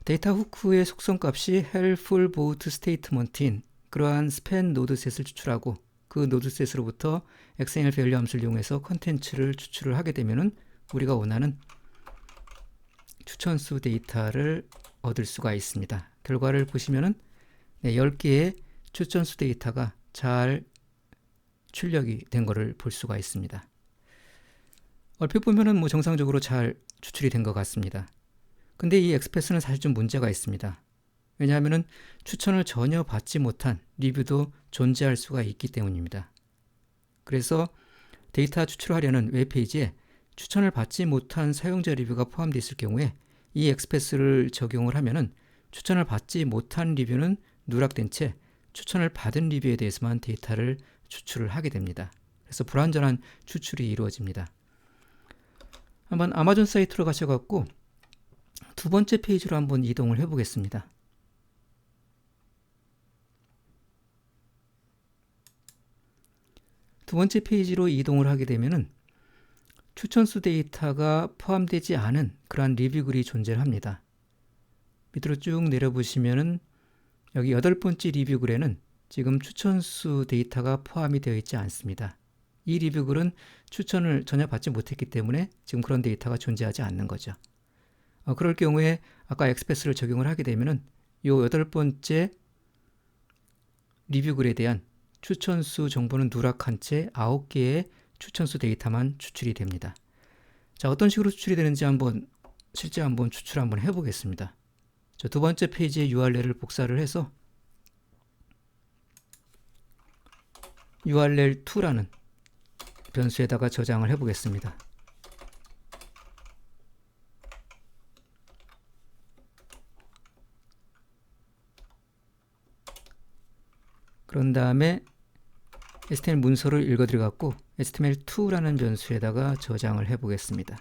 [SPEAKER 1] 데이터 후크의 속성값이 helpful boot statement인 그러한 스팬 노드셋을 추출하고 그 노드셋으로부터 XML 밸류 함수를 이용해서 컨텐츠를 추출을 하게 되면은 우리가 원하는 추천수 데이터를 얻을 수가 있습니다. 결과를 보시면은 10개의 추천수 데이터가 잘 출력이 된 것을 볼 수가 있습니다. 얼핏 보면은 정상적으로 잘 추출이 된 것 같습니다. 근데 이 엑스패스는 사실 좀 문제가 있습니다. 왜냐하면 추천을 전혀 받지 못한 리뷰도 존재할 수가 있기 때문입니다. 그래서 데이터 추출하려는 웹페이지에 추천을 받지 못한 사용자 리뷰가 포함되어 있을 경우에 이 엑스패스를 적용을 하면은 추천을 받지 못한 리뷰는 누락된 채 추천을 받은 리뷰에 대해서만 데이터를 추출을 하게 됩니다. 그래서 불완전한 추출이 이루어집니다. 한번 아마존 사이트로 가셔갖고 두 번째 페이지로 한번 이동을 해 보겠습니다. 두 번째 페이지로 이동을 하게 되면은 추천수 데이터가 포함되지 않은 그러한 리뷰글이 존재를 합니다. 밑으로 쭉 내려보시면은 여기 8번째 리뷰글에는 지금 추천수 데이터가 포함이 되어 있지 않습니다. 이 리뷰 글은 추천을 전혀 받지 못했기 때문에 지금 그런 데이터가 존재하지 않는 거죠. 그럴 경우에 아까 엑스패스를 적용을 하게 되면은 요 8번째 리뷰 글에 대한 추천수 정보는 누락한 채 9개의 추천수 데이터만 추출이 됩니다. 자, 어떤 식으로 추출이 되는지 실제 한번 추출 한번 해보겠습니다. 두 번째 페이지의 URL을 복사를 해서 url2라는 변수에다가 저장을 해보겠습니다. 그런 다음에 HTML 문서를 읽어들여갖고 html2라는 변수에다가 저장을 해보겠습니다.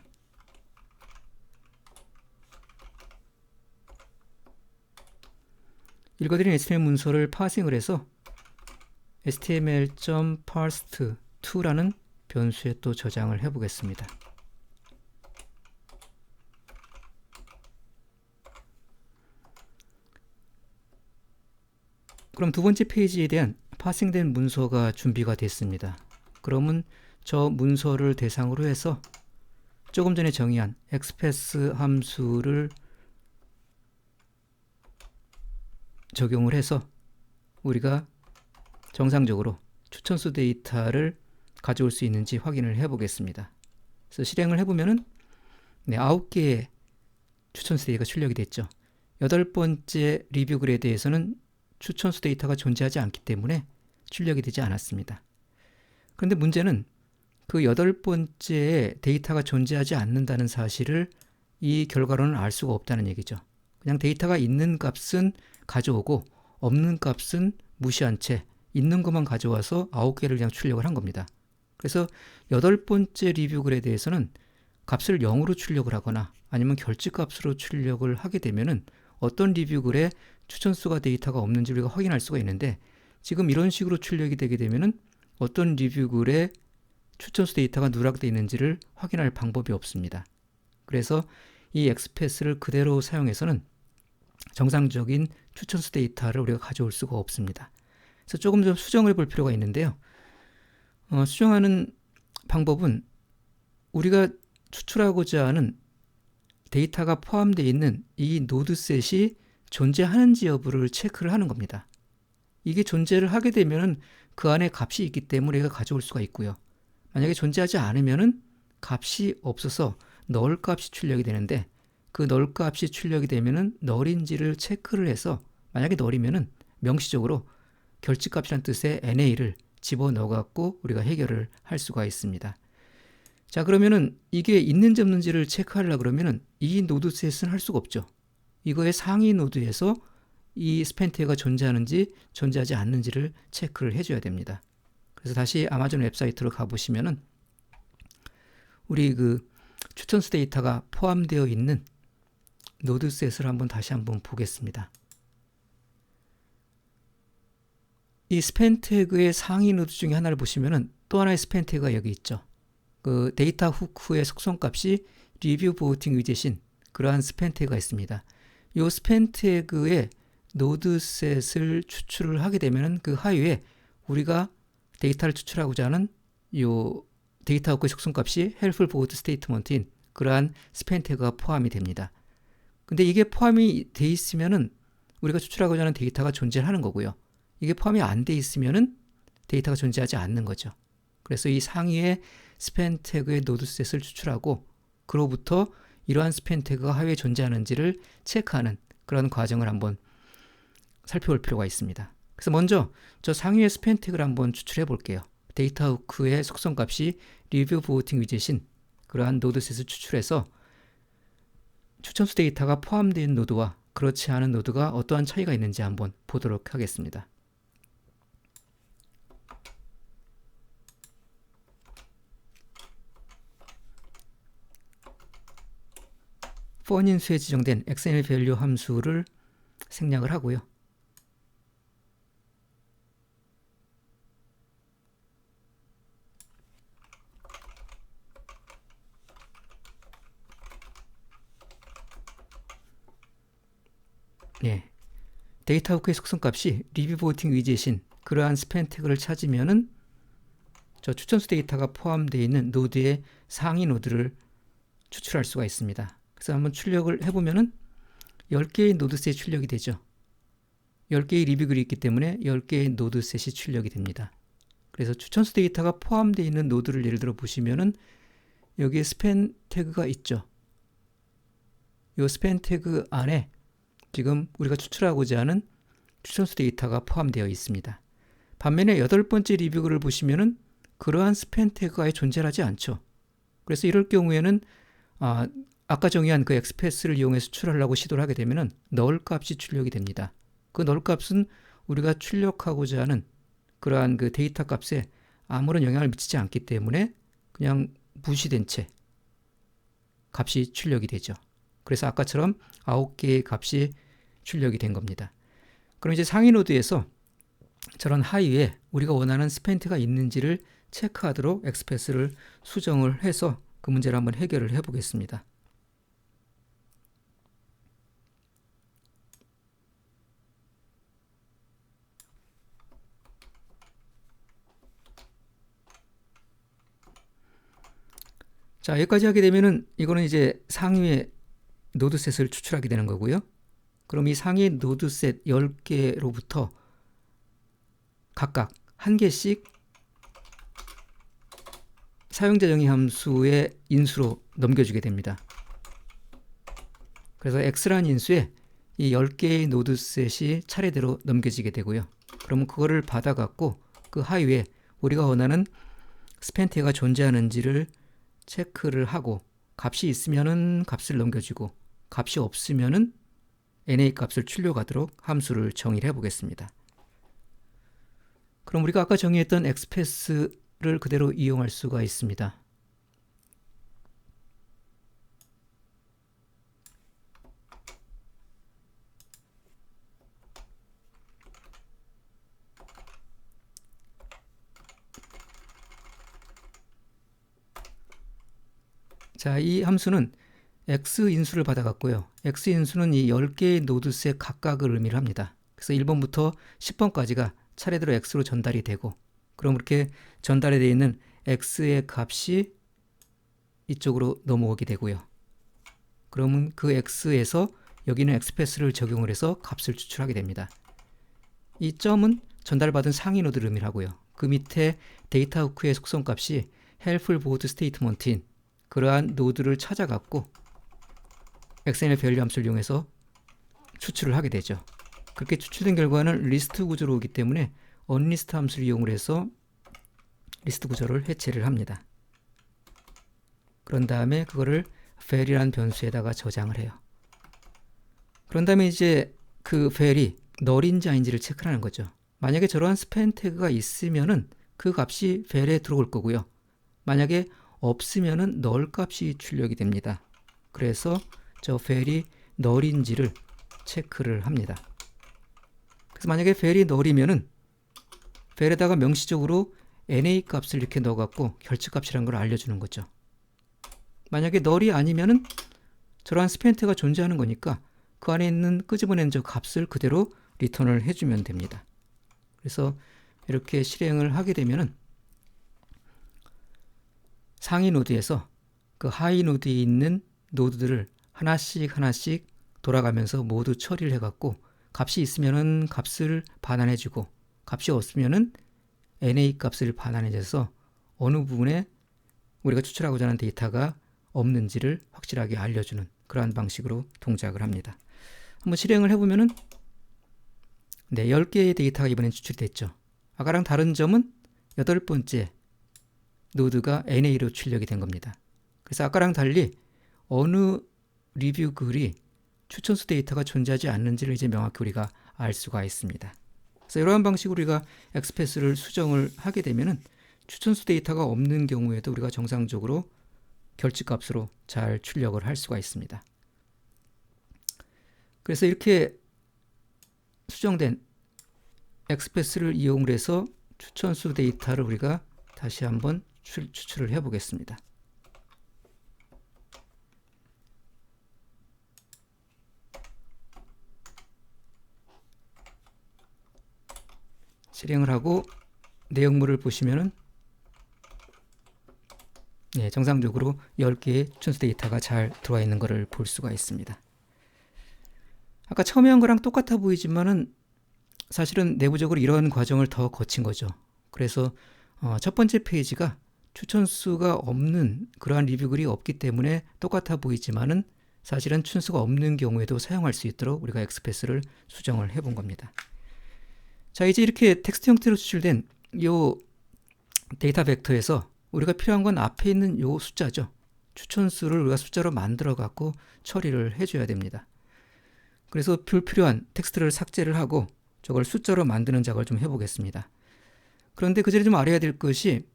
[SPEAKER 1] 읽어드린 HTML 문서를 파싱을 해서 html.parse2라는 변수에 또 저장을 해보겠습니다. 그럼 두 번째 페이지에 대한 파싱된 문서가 준비가 됐습니다. 그러면 저 문서를 대상으로 해서 조금 전에 정의한 express 함수를 적용을 해서 우리가 정상적으로 추천수 데이터를 가져올 수 있는지 확인을 해 보겠습니다. 그래서 실행을 해보면은 9개의 추천수 데이터가 출력이 됐죠. 8번째 리뷰 글에 대해서는 추천수 데이터가 존재하지 않기 때문에 출력이 되지 않았습니다. 그런데 문제는 그 8번째에 데이터가 존재하지 않는다는 사실을 이 결과로는 알 수가 없다는 얘기죠. 그냥 데이터가 있는 값은 가져오고 없는 값은 무시한 채 있는 것만 가져와서 9개를 그냥 출력을 한 겁니다. 그래서 8번째 리뷰 글에 대해서는 값을 0으로 출력을 하거나 아니면 결집값으로 출력을 하게 되면은 어떤 리뷰 글에 추천수가 데이터가 없는지 우리가 확인할 수가 있는데 지금 이런 식으로 출력이 되게 되면은 어떤 리뷰 글에 추천수 데이터가 누락되어 있는지를 확인할 방법이 없습니다. 그래서 이 엑스패스를 그대로 사용해서는 정상적인 추천수 데이터를 우리가 가져올 수가 없습니다. 그래서 조금 좀 수정을 해볼 필요가 있는데요. 수정하는 방법은 우리가 추출하고자 하는 데이터가 포함되어 있는 이 노드셋이 존재하는지 여부를 체크를 하는 겁니다. 이게 존재를 하게 되면 그 안에 값이 있기 때문에 우리가 가져올 수가 있고요. 만약에 존재하지 않으면 값이 없어서 null 값이 출력이 되는데 그 null 값이 출력이 되면 null인지를 체크를 해서 만약에 null이면 명시적으로 결집값이라는 뜻의 NA를 집어넣어 갖고 우리가 해결을 할 수가 있습니다. 자, 그러면은 이게 있는지 없는지를 체크하려고 그러면은 이 노드셋은 할 수가 없죠. 이거의 상위 노드에서 이 스팬 태그가 존재하는지 존재하지 않는지를 체크를 해줘야 됩니다. 그래서 다시 아마존 웹사이트로 가보시면은 우리 그 추천수 데이터가 포함되어 있는 노드셋을 다시 한번 보겠습니다. 이 스팬 태그의 상위 노드 중에 하나를 보시면은 또 하나의 스팬 태그가 여기 있죠. 그 데이터 후크의 속성값이 리뷰 보호팅 위젯인 그러한 스팬 태그가 있습니다. 이 스팬 태그의 노드셋을 추출을 하게 되면은 그 하위에 우리가 데이터를 추출하고자 하는 이 데이터 후크의 속성값이 helpful board statement인 그러한 스팬 태그가 포함이 됩니다. 근데 이게 포함이 돼 있으면은 우리가 추출하고자 하는 데이터가 존재하는 거고요. 이게 포함이 안 돼 있으면은 데이터가 존재하지 않는 거죠. 그래서 이 상위의 스팬 태그의 노드셋을 추출하고 그로부터 이러한 스팬 태그가 하위에 존재하는지를 체크하는 그런 과정을 한번 살펴볼 필요가 있습니다. 그래서 먼저 저 상위의 스팬 태그를 한번 추출해 볼게요. 데이터 후크의 속성값이 리뷰 보호팅 위젯인 그러한 노드셋을 추출해서 추천수 데이터가 포함된 노드와 그렇지 않은 노드가 어떠한 차이가 있는지 한번 보도록 하겠습니다. 폰인수에 지정된 XML 밸류 함수를 생략을 하고요. 데이터 후크의 속성값이 리뷰 보호팅 위젯인 그러한 스팬 태그를 찾으면은 저 추천수 데이터가 포함되어 있는 노드의 상위 노드를 추출할 수가 있습니다. 그래서 한번 출력을 해보면은 10개의 노드셋이 출력이 되죠. 10개의 리뷰글이 있기 때문에 10개의 노드셋이 출력이 됩니다. 그래서 추천수 데이터가 포함되어 있는 노드를 예를 들어 보시면은 여기에 스팬 태그가 있죠. 이 스팬 태그 안에 지금 우리가 추출하고자 하는 추천수 데이터가 포함되어 있습니다. 반면에 8번째 리뷰글을 보시면은 그러한 스팬 태그가 아예 존재하지 않죠. 그래서 이럴 경우에는 아까 정의한 그 엑스패스를 이용해서 추출하려고 시도를 하게 되면은 널 값이 출력이 됩니다. 그 널 값은 우리가 출력하고자 하는 그러한 그 데이터 값에 아무런 영향을 미치지 않기 때문에 그냥 무시된 채 값이 출력이 되죠. 그래서 아까처럼 9개의 값이 출력이 된 겁니다. 그럼 이제 상위 노드에서 저런 하위에 우리가 원하는 스팬 태그가 있는지를 체크하도록 엑스패스를 수정을 해서 그 문제를 한번 해결을 해 보겠습니다. 자, 여기까지 하게 되면은 이거는 이제 상위의 노드셋을 추출하게 되는 거고요. 그럼 이 상위 노드셋 10개로부터 각각 한 개씩 사용자 정의 함수의 인수로 넘겨주게 됩니다. 그래서 x라는 인수에 이 10개의 노드셋이 차례대로 넘겨지게 되고요. 그러면 그거를 받아갖고 그 하위에 우리가 원하는 스팬 태그가 존재하는지를 체크를 하고 값이 있으면은 값을 넘겨주고 값이 없으면은 NA 값을 출력하도록 함수를 정의를 해보겠습니다. 그럼 우리가 아까 정의했던 엑스패스를 그대로 이용할 수가 있습니다. 자, 이 함수는 x인수를 받아갔고요. x인수는 이 10개의 노드셋 각각을 의미를 합니다. 그래서 1번부터 10번까지가 차례대로 x로 전달이 되고 그럼 이렇게 전달이 되어 있는 x의 값이 이쪽으로 넘어오게 되고요. 그러면 그 x에서 여기는 엑스패스를 적용을 해서 값을 추출하게 됩니다. 이 점은 전달받은 상위 노드를 의미를 하고요. 그 밑에 데이터 후크의 속성값이 helpful board statement인 그러한 노드를 찾아갖고 XML 밸류 함수를 이용해서 추출을 하게 되죠. 그렇게 추출된 결과는 리스트 구조로 오기 때문에 onList 함수를 이용을 해서 리스트 구조를 해체를 합니다. 그런 다음에 그거를 val이라는 변수에다가 저장을 해요. 그런 다음에 이제 그 val이 null인지 아닌지를 체크하는 거죠. 만약에 저러한 스팬 태그가 있으면은 그 값이 val에 들어올 거고요. 만약에 없으면은 null 값이 출력이 됩니다. 그래서 저 val이 null인지를 체크를 합니다. 그래서 만약에 val이 null이면은 val에다가 명시적으로 NA 값을 이렇게 넣어갖고 결측값이라는 걸 알려주는 거죠. 만약에 null이 아니면은 저러한 스팬 태그가 존재하는 거니까 그 안에 있는 끄집어낸 저 값을 그대로 리턴을 해주면 됩니다. 그래서 이렇게 실행을 하게 되면은 상위 노드에서 그 하위 노드에 있는 노드들을 하나씩 돌아가면서 모두 처리를 해갖고 값이 있으면은 값을 반환해주고 값이 없으면은 NA 값을 반환해줘서 어느 부분에 우리가 추출하고자 하는 데이터가 없는지를 확실하게 알려주는 그러한 방식으로 동작을 합니다. 한번 실행을 해보면은 네, 10개의 데이터가 이번엔 추출이 됐죠. 아까랑 다른 점은 8번째 노드가 NA로 출력이 된 겁니다. 그래서 아까랑 달리 어느 리뷰 글이 추천수 데이터가 존재하지 않는지를 이제 명확히 우리가 알 수가 있습니다. 그래서 이러한 방식으로 우리가 엑스패스를 수정을 하게 되면은 추천수 데이터가 없는 경우에도 우리가 정상적으로 결집값으로 잘 출력을 할 수가 있습니다. 그래서 이렇게 수정된 엑스패스를 이용을 해서 추천수 데이터를 우리가 다시 한번 추출을 해 보겠습니다. 실행을 하고 내용물을 보시면은 정상적으로 10개의 추천수 데이터가 잘 들어와 있는 것을 볼 수가 있습니다. 아까 처음에 한 거랑 똑같아 보이지만은 사실은 내부적으로 이런 과정을 더 거친 거죠. 그래서 첫 번째 페이지가 추천수가 없는 그러한 리뷰글이 없기 때문에 똑같아 보이지만은 사실은 추천수가 없는 경우에도 사용할 수 있도록 우리가 엑스패스를 수정을 해본 겁니다. 자, 이제 이렇게 텍스트 형태로 추출된 이 데이터 벡터에서 우리가 필요한 건 앞에 있는 이 숫자죠. 추천수를 우리가 숫자로 만들어 갖고 처리를 해줘야 됩니다. 그래서 불필요한 텍스트를 삭제를 하고 저걸 숫자로 만드는 작업을 좀 해보겠습니다. 그런데 그 전에 좀 알아야 될 것이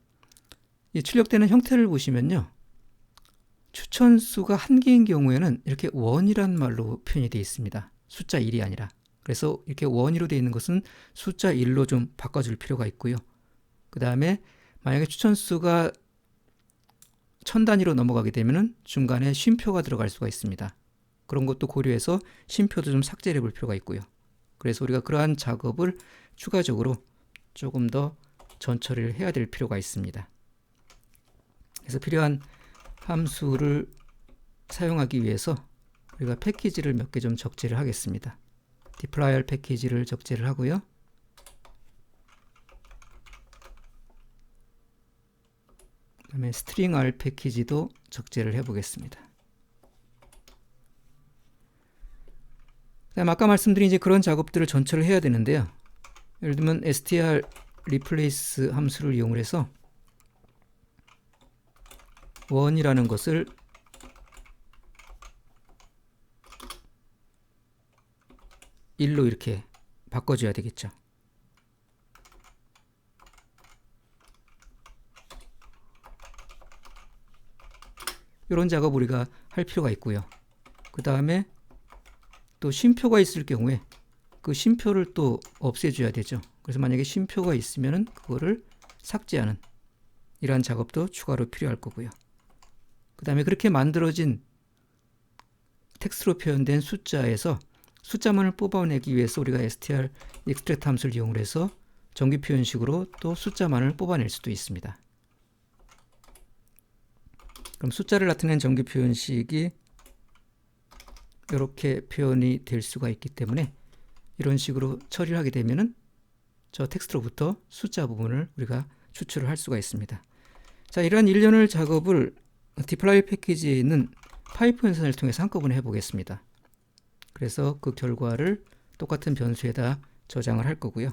[SPEAKER 1] 이 출력되는 형태를 보시면요. 추천수가 한 개인 경우에는 이렇게 원이란 말로 표현이 되어 있습니다. 숫자 1이 아니라. 그래서 이렇게 원으로 되어 있는 것은 숫자 1로 좀 바꿔줄 필요가 있고요. 그 다음에 만약에 추천수가 1000단위로 넘어가게 되면 중간에 쉼표가 들어갈 수가 있습니다. 그런 것도 고려해서 쉼표도 좀 삭제를 해볼 필요가 있고요. 그래서 우리가 그러한 작업을 추가적으로 조금 더 전처리를 해야 될 필요가 있습니다. 그래서 필요한 함수를 사용하기 위해서 우리가 패키지를 몇 개 좀 적재를 하겠습니다. deploy할 패키지를 적재를 하고요. 그 다음에 string_r 패키지도 적재를 해보겠습니다. 그다음 아까 말씀드린 이제 그런 작업들을 전처를 해야 되는데요. 예를 들면 str replace 함수를 이용을 해서 원이라는 것을 일로 이렇게 바꿔줘야 되겠죠. 이런 작업 우리가 할 필요가 있고요. 그 다음에 또 쉼표가 있을 경우에 그 쉼표를 또 없애줘야 되죠. 그래서 만약에 쉼표가 있으면 그거를 삭제하는 이러한 작업도 추가로 필요할 거고요. 그 다음에 그렇게 만들어진 텍스트로 표현된 숫자에서 숫자만을 뽑아내기 위해서 우리가 str extract 함수를 이용을 해서 정규 표현식으로 또 숫자만을 뽑아낼 수도 있습니다. 그럼 숫자를 나타낸 정규 표현식이 이렇게 표현이 될 수가 있기 때문에 이런 식으로 처리를 하게 되면은 저 텍스트로부터 숫자 부분을 우리가 추출을 할 수가 있습니다. 자, 이러한 일련의 작업을 deploy 패키지에 있는 파이프 연산을 통해서 한꺼번에 해보겠습니다. 그래서 그 결과를 똑같은 변수에다 저장을 할 거고요.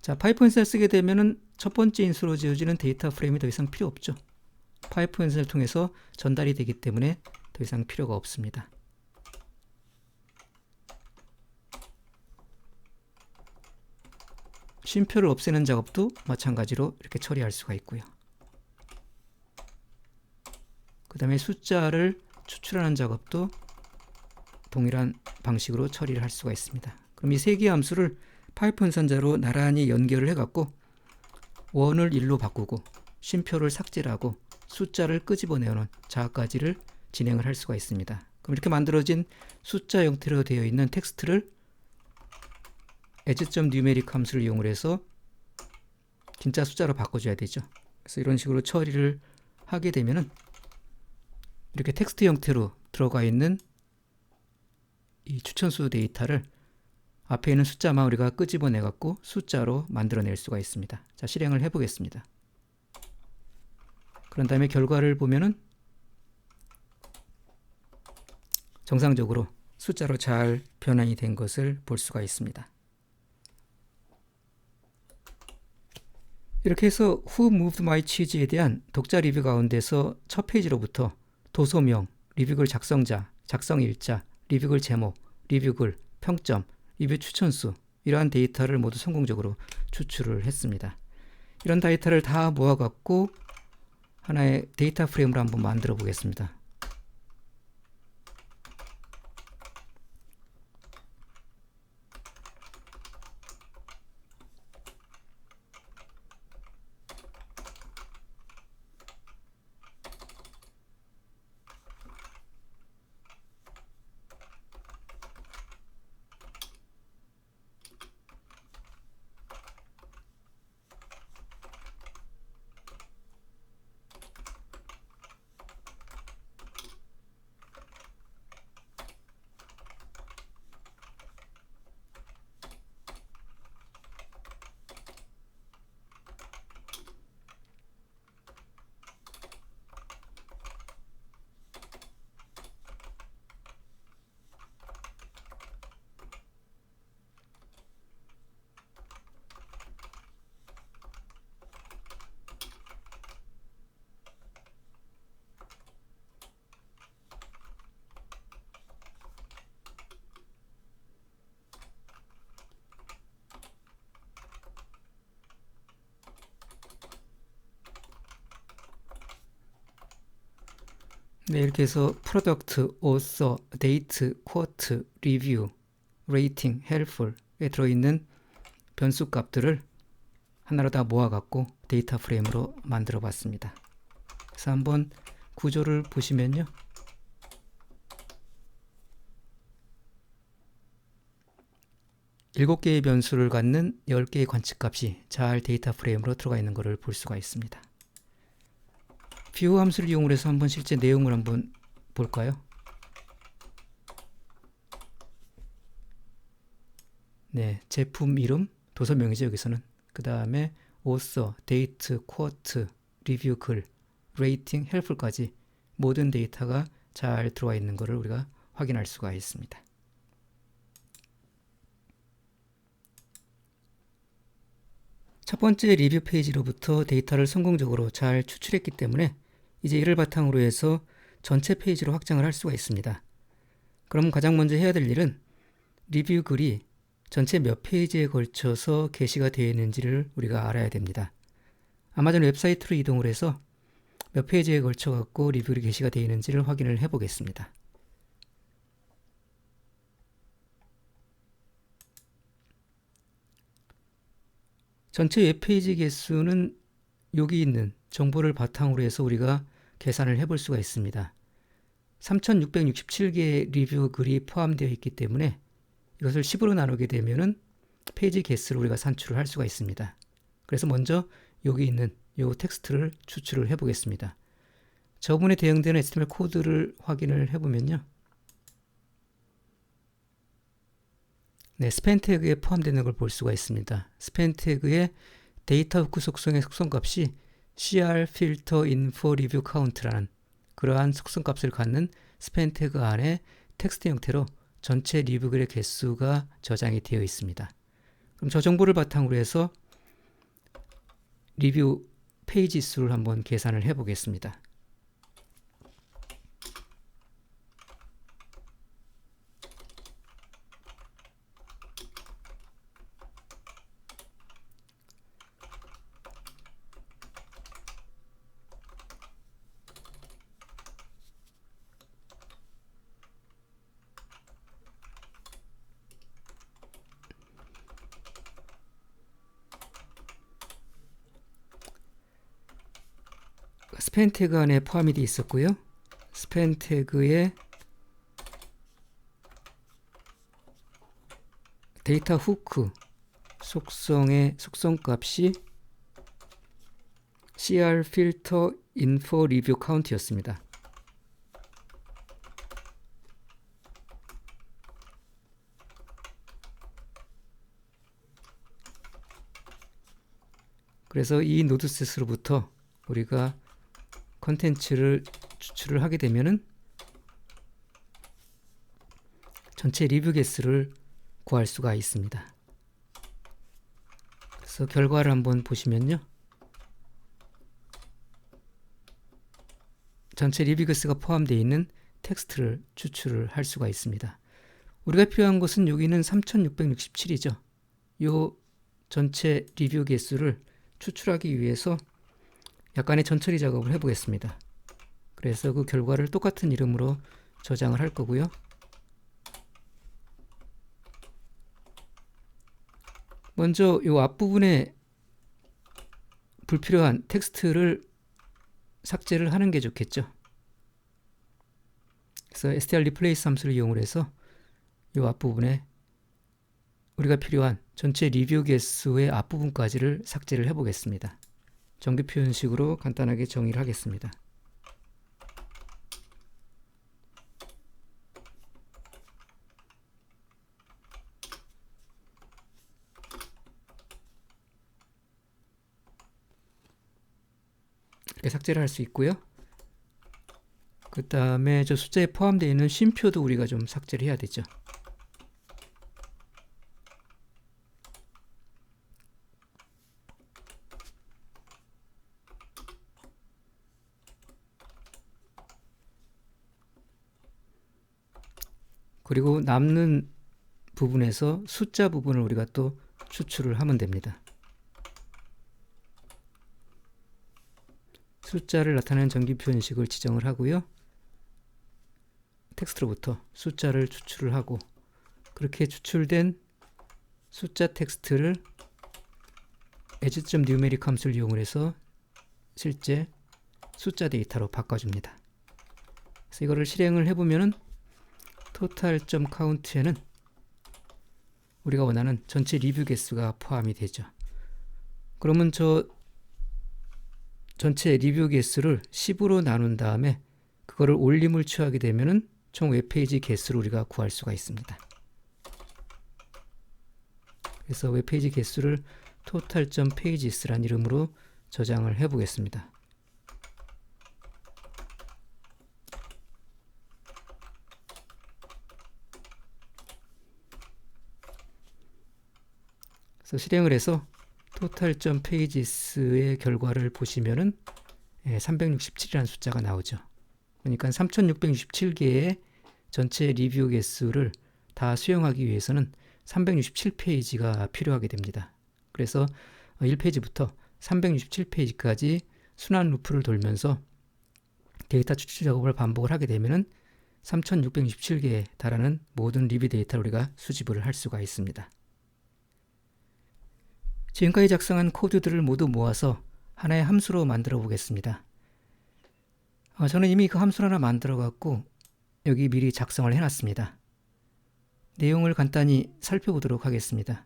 [SPEAKER 1] 자, 파이프 연산을 쓰게 되면은 첫 번째 인수로 지어지는 데이터 프레임이 더 이상 필요 없죠. 파이프 연산을 통해서 전달이 되기 때문에 더 이상 필요가 없습니다. 쉼표를 없애는 작업도 마찬가지로 이렇게 처리할 수가 있고요. 그 다음에 숫자를 추출하는 작업도 동일한 방식으로 처리를 할 수가 있습니다. 그럼 이 세 개의 함수를 파이프 연산자로 나란히 연결을 해갖고 원을 1로 바꾸고 쉼표를 삭제를 하고 숫자를 끄집어내는 작업까지를 진행을 할 수가 있습니다. 그럼 이렇게 만들어진 숫자 형태로 되어 있는 텍스트를 as.numeric 함수를 이용을 해서 진짜 숫자로 바꿔줘야 되죠. 그래서 이런 식으로 처리를 하게 되면은 이렇게 텍스트 형태로 들어가 있는 이 추천수 데이터를 앞에 있는 숫자만 우리가 끄집어내 갖고 숫자로 만들어낼 수가 있습니다. 자, 실행을 해보겠습니다. 그런 다음에 결과를 보면은 정상적으로 숫자로 잘 변환이 된 것을 볼 수가 있습니다. 이렇게 해서 Who Moved My Cheese에 대한 독자 리뷰 가운데서 첫 페이지로부터 도서명, 리뷰글 작성자, 작성일자, 리뷰글 제목, 리뷰글, 평점, 리뷰 추천수 이러한 데이터를 모두 성공적으로 추출을 했습니다. 이런 데이터를 다 모아갖고 하나의 데이터 프레임을 한번 만들어 보겠습니다. 네, 이렇게 해서 프로덕트, 오서, 데이트, 쿼트, 리뷰, 레이팅, 헬플에 들어있는 변수 값들을 하나로 다 모아갖고 데이터 프레임으로 만들어 봤습니다. 그래서 한번 구조를 보시면요. 일곱 개의 변수를 갖는 10개의 관측값이 잘 데이터 프레임으로 들어가 있는 것을 볼 수가 있습니다. 뷰 함수를 이용해서 한번 실제 내용을 한번 볼까요? 네, 제품 이름, 도서명이죠 여기서는. 그 다음에 오서, 데이트, 쿼트, 리뷰 글, 레이팅, 헬플까지 모든 데이터가 잘 들어와 있는 것을 우리가 확인할 수가 있습니다. 첫 번째 리뷰 페이지로부터 데이터를 성공적으로 잘 추출했기 때문에 이제 이를 바탕으로 해서 전체 페이지로 확장을 할 수가 있습니다. 그럼 가장 먼저 해야 될 일은 리뷰 글이 전체 몇 페이지에 걸쳐서 게시가 되어 있는지를 우리가 알아야 됩니다. 아마존 웹사이트로 이동을 해서 몇 페이지에 걸쳐 갖고 리뷰를 게시가 되어 있는지를 확인을 해 보겠습니다. 전체 웹페이지 개수는 여기 있는 정보를 바탕으로 해서 우리가 계산을 해볼 수가 있습니다. 3667개의 리뷰 글이 포함되어 있기 때문에 이것을 10으로 나누게 되면은 페이지 개수를 우리가 산출을 할 수가 있습니다. 그래서 먼저 여기 있는 이 텍스트를 추출을 해 보겠습니다. 저분에 대응되는 HTML 코드를 확인을 해보면요. 네, 스팬 태그에 포함되는 걸 볼 수가 있습니다. 스팬 태그의 데이터 후크 속성의 속성값이 cr filter info review count라는 그러한 속성값을 갖는 스팬 태그 안에 텍스트 형태로 전체 리뷰글의 개수가 저장이 되어 있습니다. 그럼 저 정보를 바탕으로 해서 리뷰 페이지 수를 한번 계산을 해 보겠습니다. 스팬 태그 안에 포함이 되어 있었고요. 스팬 태그의 데이터 후크 속성의 속성값이 cr filter info review count였습니다. 그래서 이 노드셋으로부터 우리가 컨텐츠를 추출을 하게 되면은 전체 리뷰 개수를 구할 수가 있습니다. 그래서 결과를 한번 보시면요. 전체 리뷰 개수가 포함되어 있는 텍스트를 추출을 할 수가 있습니다. 우리가 필요한 것은 여기는 3667이죠. 이 전체 리뷰 개수를 추출하기 위해서 약간의 전처리 작업을 해보겠습니다. 그래서 그 결과를 똑같은 이름으로 저장을 할 거고요. 먼저 이 앞부분에 불필요한 텍스트를 삭제를 하는 게 좋겠죠. 그래서 str replace 함수를 이용해서 이 앞부분에 우리가 필요한 전체 리뷰 개수의 앞부분까지를 삭제를 해보겠습니다. 정규 표현식으로 간단하게 정의를 하겠습니다. 이렇게 삭제를 할 수 있고요. 그 다음에 저 숫자에 포함되어 있는 쉼표도 우리가 좀 삭제를 해야 되죠. 그리고 남는 부분에서 숫자 부분을 우리가 또 추출을 하면 됩니다. 숫자를 나타내는 정규 표현식을 지정을 하고요. 텍스트로부터 숫자를 추출을 하고 그렇게 추출된 숫자 텍스트를 as.numeric 함수를 이용을 해서 실제 숫자 데이터로 바꿔줍니다. 그래서 이거를 실행을 해보면은 total.count에는 우리가 원하는 전체 리뷰 개수가 포함이 되죠. 그러면 저 전체 리뷰 개수를 10으로 나눈 다음에 그거를 올림을 취하게 되면은 총 웹페이지 개수를 우리가 구할 수가 있습니다. 그래서 웹페이지 개수를 total.pages라는 이름으로 저장을 해 보겠습니다. 그래서 실행을 해서 total.pages의 결과를 보시면은 367이라는 숫자가 나오죠. 그러니까 3667개의 전체 리뷰 개수를 다 수용하기 위해서는 367페이지가 필요하게 됩니다. 그래서 1페이지부터 367페이지까지 순환 루프를 돌면서 데이터 추출 작업을 반복을 하게 되면은 3667개에 달하는 모든 리뷰 데이터를 우리가 수집을 할 수가 있습니다. 지금까지 작성한 코드들을 모두 모아서 하나의 함수로 만들어 보겠습니다. 저는 이미 그 함수를 하나 만들어 갖고 여기 미리 작성을 해놨습니다. 내용을 간단히 살펴보도록 하겠습니다.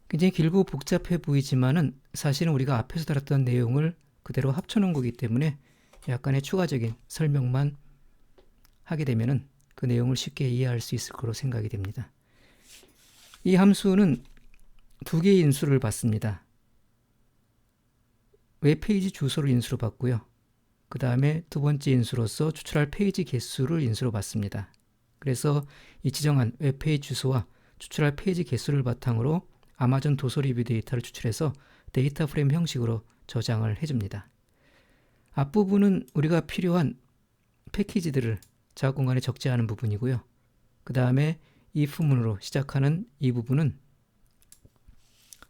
[SPEAKER 1] 굉장히 길고 복잡해 보이지만은 사실은 우리가 앞에서 다뤘던 내용을 그대로 합쳐놓은 거기 때문에 약간의 추가적인 설명만 하게 되면은 그 내용을 쉽게 이해할 수 있을 거로 생각이 됩니다. 이 함수는 두 개의 인수를 받습니다. 웹페이지 주소를 인수로 받고요. 그 다음에 두 번째 인수로서 추출할 페이지 개수를 인수로 받습니다. 그래서 이 지정한 웹페이지 주소와 추출할 페이지 개수를 바탕으로 아마존 도서 리뷰 데이터를 추출해서 데이터 프레임 형식으로 저장을 해줍니다. 앞부분은 우리가 필요한 패키지들을 작업 공간에 적지 않은 부분이고요. 그 다음에 if문으로 시작하는 이 부분은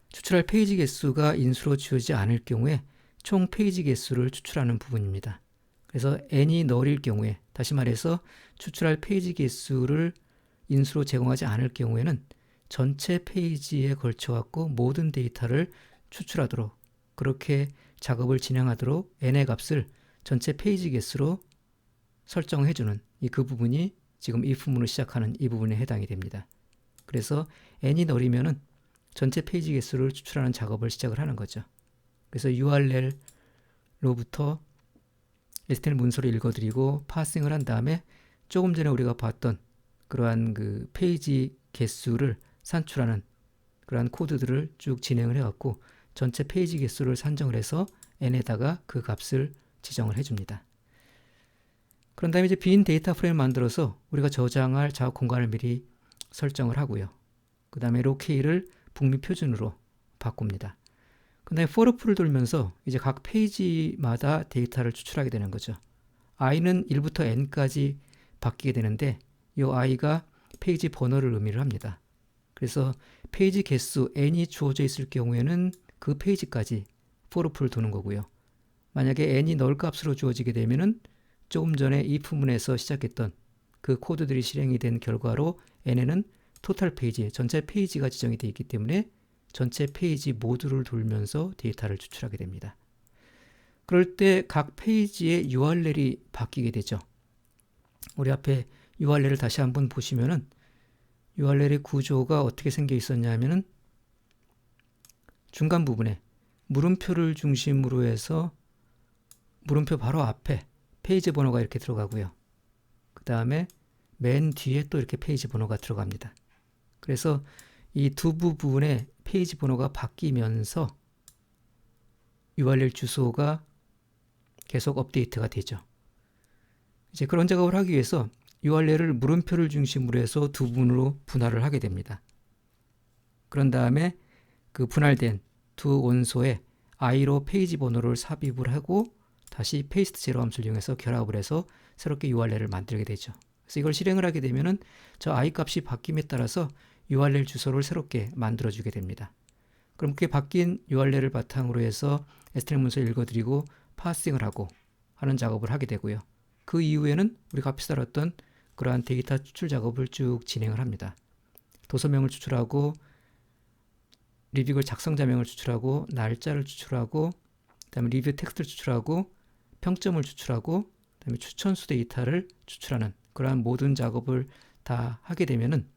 [SPEAKER 1] 추출할 페이지 개수가 인수로 주어지지 않을 경우에 총 페이지 개수를 추출하는 부분입니다. 그래서 n이 null일 경우에, 다시 말해서 추출할 페이지 개수를 인수로 제공하지 않을 경우에는 전체 페이지에 걸쳐 갖고 모든 데이터를 추출하도록, 그렇게 작업을 진행하도록 n의 값을 전체 페이지 개수로 설정해주는 그 부분이 지금 if문으로 시작하는 이 부분에 해당이 됩니다. 그래서 n이 null이면은 전체 페이지 개수를 추출하는 작업을 시작을 하는 거죠. 그래서 url로부터 HTML 문서를 읽어드리고 파싱을 한 다음에 조금 전에 우리가 봤던 그러한 그 페이지 개수를 산출하는 그러한 코드들을 쭉 진행을 해갖고 전체 페이지 개수를 산정을 해서 n에다가 그 값을 지정을 해줍니다. 그런 다음에 이제 빈 데이터 프레임을 만들어서 우리가 저장할 작업 공간을 미리 설정을 하고요. 그 다음에 로케이를 북미 표준으로 바꿉니다. 그 다음에 forLoop를 돌면서 이제 각 페이지마다 데이터를 추출하게 되는 거죠. i는 1부터 n까지 바뀌게 되는데 이 i가 페이지 번호를 의미를 합니다. 그래서 페이지 개수 n이 주어져 있을 경우에는 그 페이지까지 forLoop를 도는 거고요. 만약에 n이 null 값으로 주어지게 되면은 조금 전에 if문에서 시작했던 그 코드들이 실행이 된 결과로 n에는 토탈 페이지, 전체 페이지가 지정이 되어 있기 때문에 전체 페이지 모두를 돌면서 데이터를 추출하게 됩니다. 그럴 때 각 페이지의 URL이 바뀌게 되죠. 우리 앞에 URL을 다시 한번 보시면은 URL의 구조가 어떻게 생겨 있었냐면은 중간 부분에 물음표를 중심으로 해서 물음표 바로 앞에 페이지 번호가 이렇게 들어가고요. 그 다음에 맨 뒤에 또 이렇게 페이지 번호가 들어갑니다. 그래서 이 두 부분의 페이지 번호가 바뀌면서 URL 주소가 계속 업데이트가 되죠. 이제 그런 작업을 하기 위해서 URL을 물음표를 중심으로 해서 두 부분으로 분할을 하게 됩니다. 그런 다음에 그 분할된 두 원소에 i로 페이지 번호를 삽입을 하고 다시 페이스트 제로 함수를 이용해서 결합을 해서 새롭게 URL을 만들게 되죠. 그래서 이걸 실행을 하게 되면은 저 i 값이 바뀜에 따라서 URL 주소를 새롭게 만들어주게 됩니다. 그럼 그게 바뀐 URL을 바탕으로 해서 HTML 문서를 읽어드리고 파싱을 하고 하는 작업을 하게 되고요. 그 이후에는 우리가 앞에서 다뤘던 그러한 데이터 추출 작업을 쭉 진행을 합니다. 도서명을 추출하고 리뷰글 작성자명을 추출하고 날짜를 추출하고 그다음에 리뷰 텍스트를 추출하고 평점을 추출하고 그다음에 추천수 데이터를 추출하는 그러한 모든 작업을 다 하게 되면은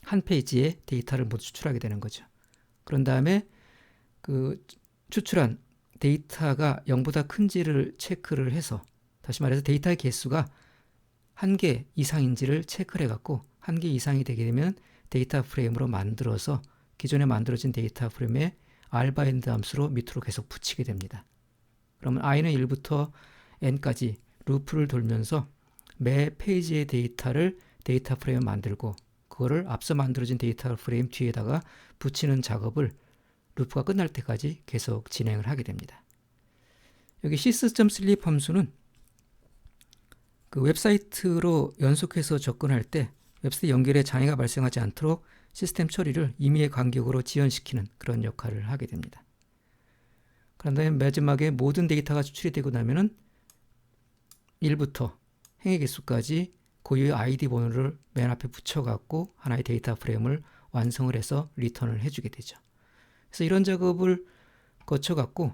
[SPEAKER 1] 한 페이지에 데이터를 모두 추출하게 되는 거죠. 그런 다음에 그 추출한 데이터가 0보다 큰지를 체크를 해서, 다시 말해서 데이터의 개수가 1개 이상인지를 체크를 해갖고 1개 이상이 되게 되면 데이터 프레임으로 만들어서 기존에 만들어진 데이터 프레임에 알바인드 함수로 밑으로 계속 붙이게 됩니다. 그러면 i는 1부터 n까지 루프를 돌면서 매 페이지의 데이터를 데이터 프레임을 만들고 그거를 앞서 만들어진 데이터 프레임 뒤에다가 붙이는 작업을 루프가 끝날 때까지 계속 진행을 하게 됩니다. 여기 sys.sleep 함수는 그 웹사이트로 연속해서 접근할 때 웹사이트 연결에 장애가 발생하지 않도록 시스템 처리를 임의의 간격으로 지연시키는 그런 역할을 하게 됩니다. 그런 다음에 마지막에 모든 데이터가 추출이 되고 나면은 1부터 행의 개수까지 고유의 ID 번호를 맨 앞에 붙여갖고 하나의 데이터 프레임을 완성을 해서 리턴을 해주게 되죠. 그래서 이런 작업을 거쳐갖고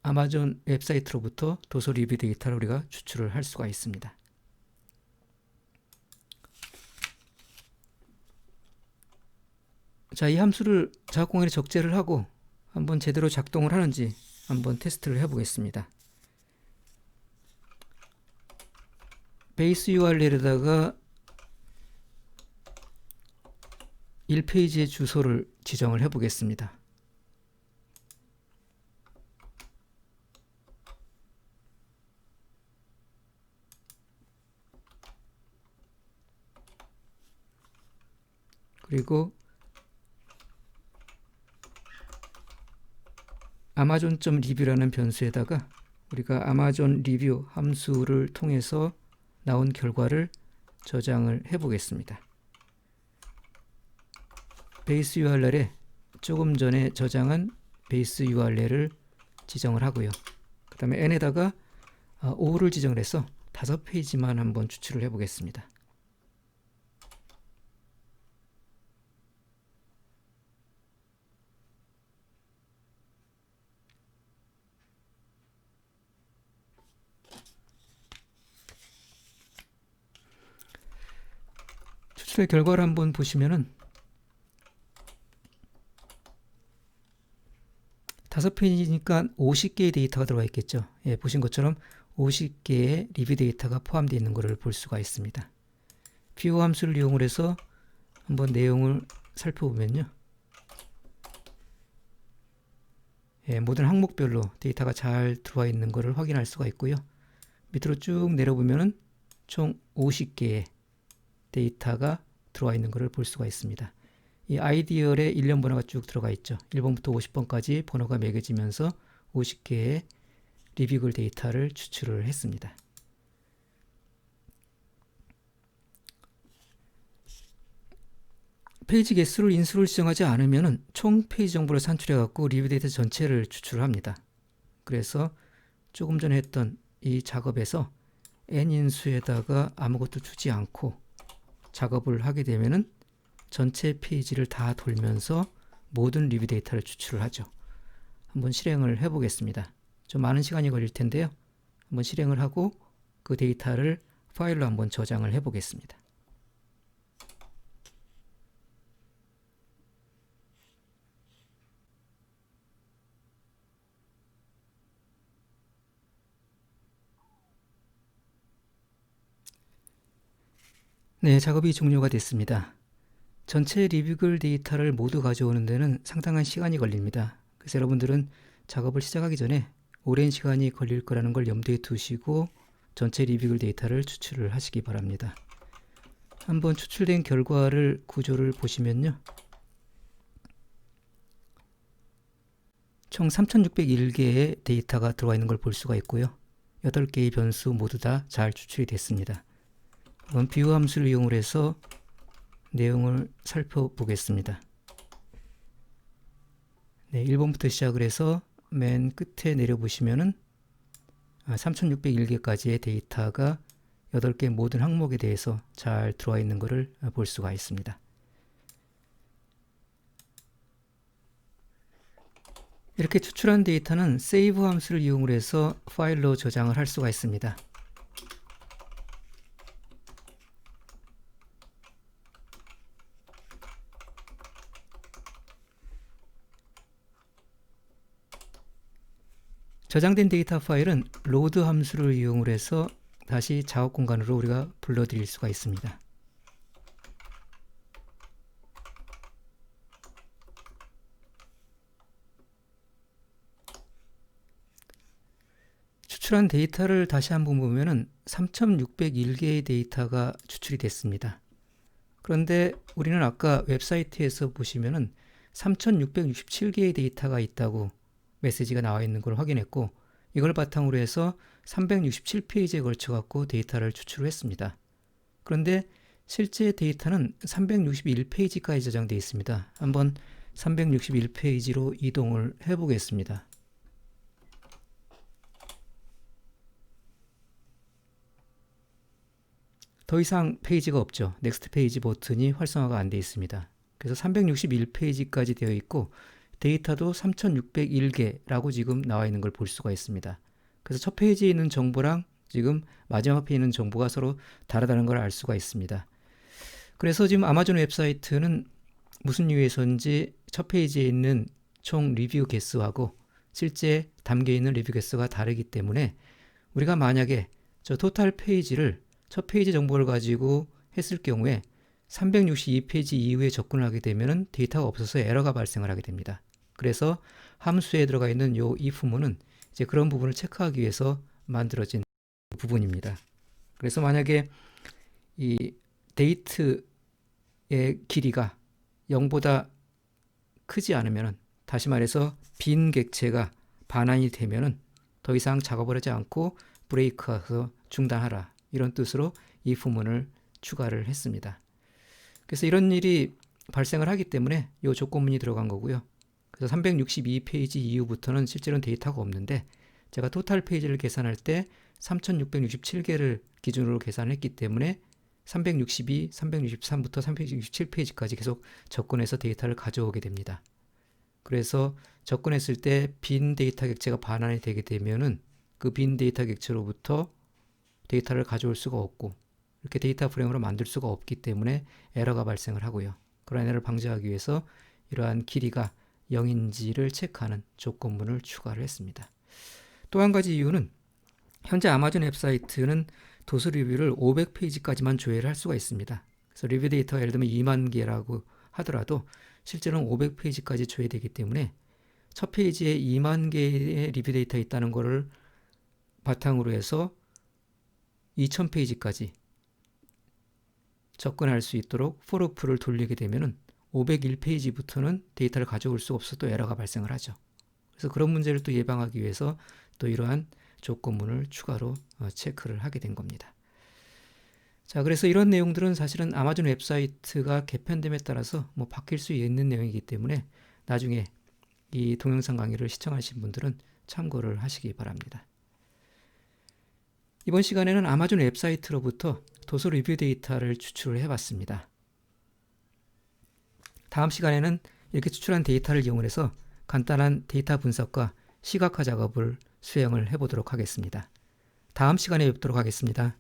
[SPEAKER 1] 아마존 웹사이트로부터 도서 리뷰 데이터를 우리가 추출을 할 수가 있습니다. 자, 이 함수를 작업 공간에 적재를 하고 한번 제대로 작동을 하는지 한번 테스트를 해보겠습니다. 베이스 URL에다가 1페이지의 주소를 지정을 해보겠습니다. 그리고 아마존.리뷰라는 변수에다가 우리가 아마존 리뷰 함수를 통해서 나온 결과를 저장을 해 보겠습니다. 베이스 URL에 조금 전에 저장한 베이스 URL을 지정을 하고요. 그 다음에 n에다가 5를 지정을 해서 5페이지만 한번 추출을 해 보겠습니다. 추출의 결과를 한번 보시면은 5페이지니까 50개의 데이터가 들어가 있겠죠. 예, 보신 것처럼 50개의 리뷰 데이터가 포함되어 있는 것을 볼 수가 있습니다. view 함수를 이용을 해서 한번 내용을 살펴보면요. 예, 모든 항목별로 데이터가 잘 들어와 있는 것을 확인할 수가 있고요. 밑으로 쭉 내려보면은 총 50개의 데이터가 들어와 있는 것을 볼 수가 있습니다. 이 아이디얼에 일련 번호가 쭉 들어가 있죠. 1번부터 50번까지 번호가 매겨지면서 50개의 리뷰글 데이터를 추출을 했습니다. 페이지 개수를 인수를 지정하지 않으면 총 페이지 정보를 산출해 갖고 리뷰 데이터 전체를 추출을 합니다. 그래서 조금 전에 했던 이 작업에서 n인수에다가 아무것도 주지 않고 작업을 하게 되면은 전체 페이지를 다 돌면서 모든 리뷰 데이터를 추출을 하죠. 한번 실행을 해 보겠습니다. 좀 많은 시간이 걸릴 텐데요. 한번 실행을 하고 그 데이터를 파일로 한번 저장을 해 보겠습니다. 네, 작업이 종료가 됐습니다. 전체 리뷰글 데이터를 모두 가져오는 데는 상당한 시간이 걸립니다. 그래서 여러분들은 작업을 시작하기 전에 오랜 시간이 걸릴 거라는 걸 염두에 두시고 전체 리뷰글 데이터를 추출을 하시기 바랍니다. 한번 추출된 결과를 구조를 보시면요. 총 3601개의 데이터가 들어와 있는 걸 볼 수가 있고요. 8개의 변수 모두 다 잘 추출이 됐습니다. 그럼 view 함수를 이용을 해서 내용을 살펴보겠습니다. 네, 1번부터 시작을 해서 맨 끝에 내려보시면은 3601개까지의 데이터가 8개 모든 항목에 대해서 잘 들어와 있는 것을 볼 수가 있습니다. 이렇게 추출한 데이터는 save 함수를 이용을 해서 파일로 저장을 할 수가 있습니다. 저장된 데이터 파일은 load 함수를 이용을 해서 다시 작업 공간으로 우리가 불러들일 수가 있습니다. 추출한 데이터를 다시 한번 보면은 3601개의 데이터가 추출이 됐습니다. 그런데 우리는 아까 웹사이트에서 보시면은 3667개의 데이터가 있다고 메시지가 나와 있는 걸 확인했고, 이걸 바탕으로 해서 367페이지에 걸쳐 갖고 데이터를 추출을 했습니다. 그런데 실제 데이터는 361페이지까지 저장되어 있습니다. 한번 361페이지로 이동을 해 보겠습니다. 더 이상 페이지가 없죠. 넥스트 페이지 버튼이 활성화가 안 되어 있습니다. 그래서 361페이지까지 되어 있고 데이터도 3601개라고 지금 나와 있는 걸 볼 수가 있습니다. 그래서 첫 페이지에 있는 정보랑 지금 마지막 페이지에 있는 정보가 서로 다르다는 걸 알 수가 있습니다. 그래서 지금 아마존 웹사이트는 무슨 이유에서인지 첫 페이지에 있는 총 리뷰 개수하고 실제 담겨 있는 리뷰 개수가 다르기 때문에 우리가 만약에 저 토탈 페이지를 첫 페이지 정보를 가지고 했을 경우에 362페이지 이후에 접근을 하게 되면 데이터가 없어서 에러가 발생을 하게 됩니다. 그래서 함수에 들어가 있는 요 if문은 이제 그런 부분을 체크하기 위해서 만들어진 부분입니다. 그래서 만약에 이 데이트의 길이가 0보다 크지 않으면, 다시 말해서 빈 객체가 반환이 되면은 더 이상 작업을 하지 않고 브레이크해서 중단하라, 이런 뜻으로 if문을 추가를 했습니다. 그래서 이런 일이 발생을 하기 때문에 이 조건문이 들어간 거고요. 그래서 362페이지 이후부터는 실제로는 데이터가 없는데 제가 토탈 페이지를 계산할 때 3667개를 기준으로 계산했기 때문에 362, 363부터 367페이지까지 계속 접근해서 데이터를 가져오게 됩니다. 그래서 접근했을 때 빈 데이터 객체가 반환이 되게 되면은 그 빈 데이터 객체로부터 데이터를 가져올 수가 없고 이렇게 데이터 프레임으로 만들 수가 없기 때문에 에러가 발생을 하고요. 그런 에러를 방지하기 위해서 이러한 길이가 0인지를 체크하는 조건문을 추가를 했습니다. 또 한 가지 이유는 현재 아마존 웹사이트는 도서 리뷰를 500페이지까지만 조회를 할 수가 있습니다. 그래서 리뷰 데이터가 예를 들면 2만 개라고 하더라도 실제로는 500페이지까지 조회되기 때문에 첫 페이지에 2만 개의 리뷰 데이터가 있다는 것을 바탕으로 해서 2000페이지까지 접근할 수 있도록 포르프를 돌리게 되면은 501페이지부터는 데이터를 가져올 수 없어 또 에러가 발생을 하죠. 그래서 그런 문제를 또 예방하기 위해서 또 이러한 조건문을 추가로 체크를 하게 된 겁니다. 자, 그래서 이런 내용들은 사실은 아마존 웹사이트가 개편됨에 따라서 뭐 바뀔 수 있는 내용이기 때문에 나중에 이 동영상 강의를 시청하신 분들은 참고를 하시기 바랍니다. 이번 시간에는 아마존 웹사이트로부터 도서 리뷰 데이터를 추출을 해봤습니다. 다음 시간에는 이렇게 추출한 데이터를 이용해서 간단한 데이터 분석과 시각화 작업을 수행을 해보도록 하겠습니다. 다음 시간에 뵙도록 하겠습니다.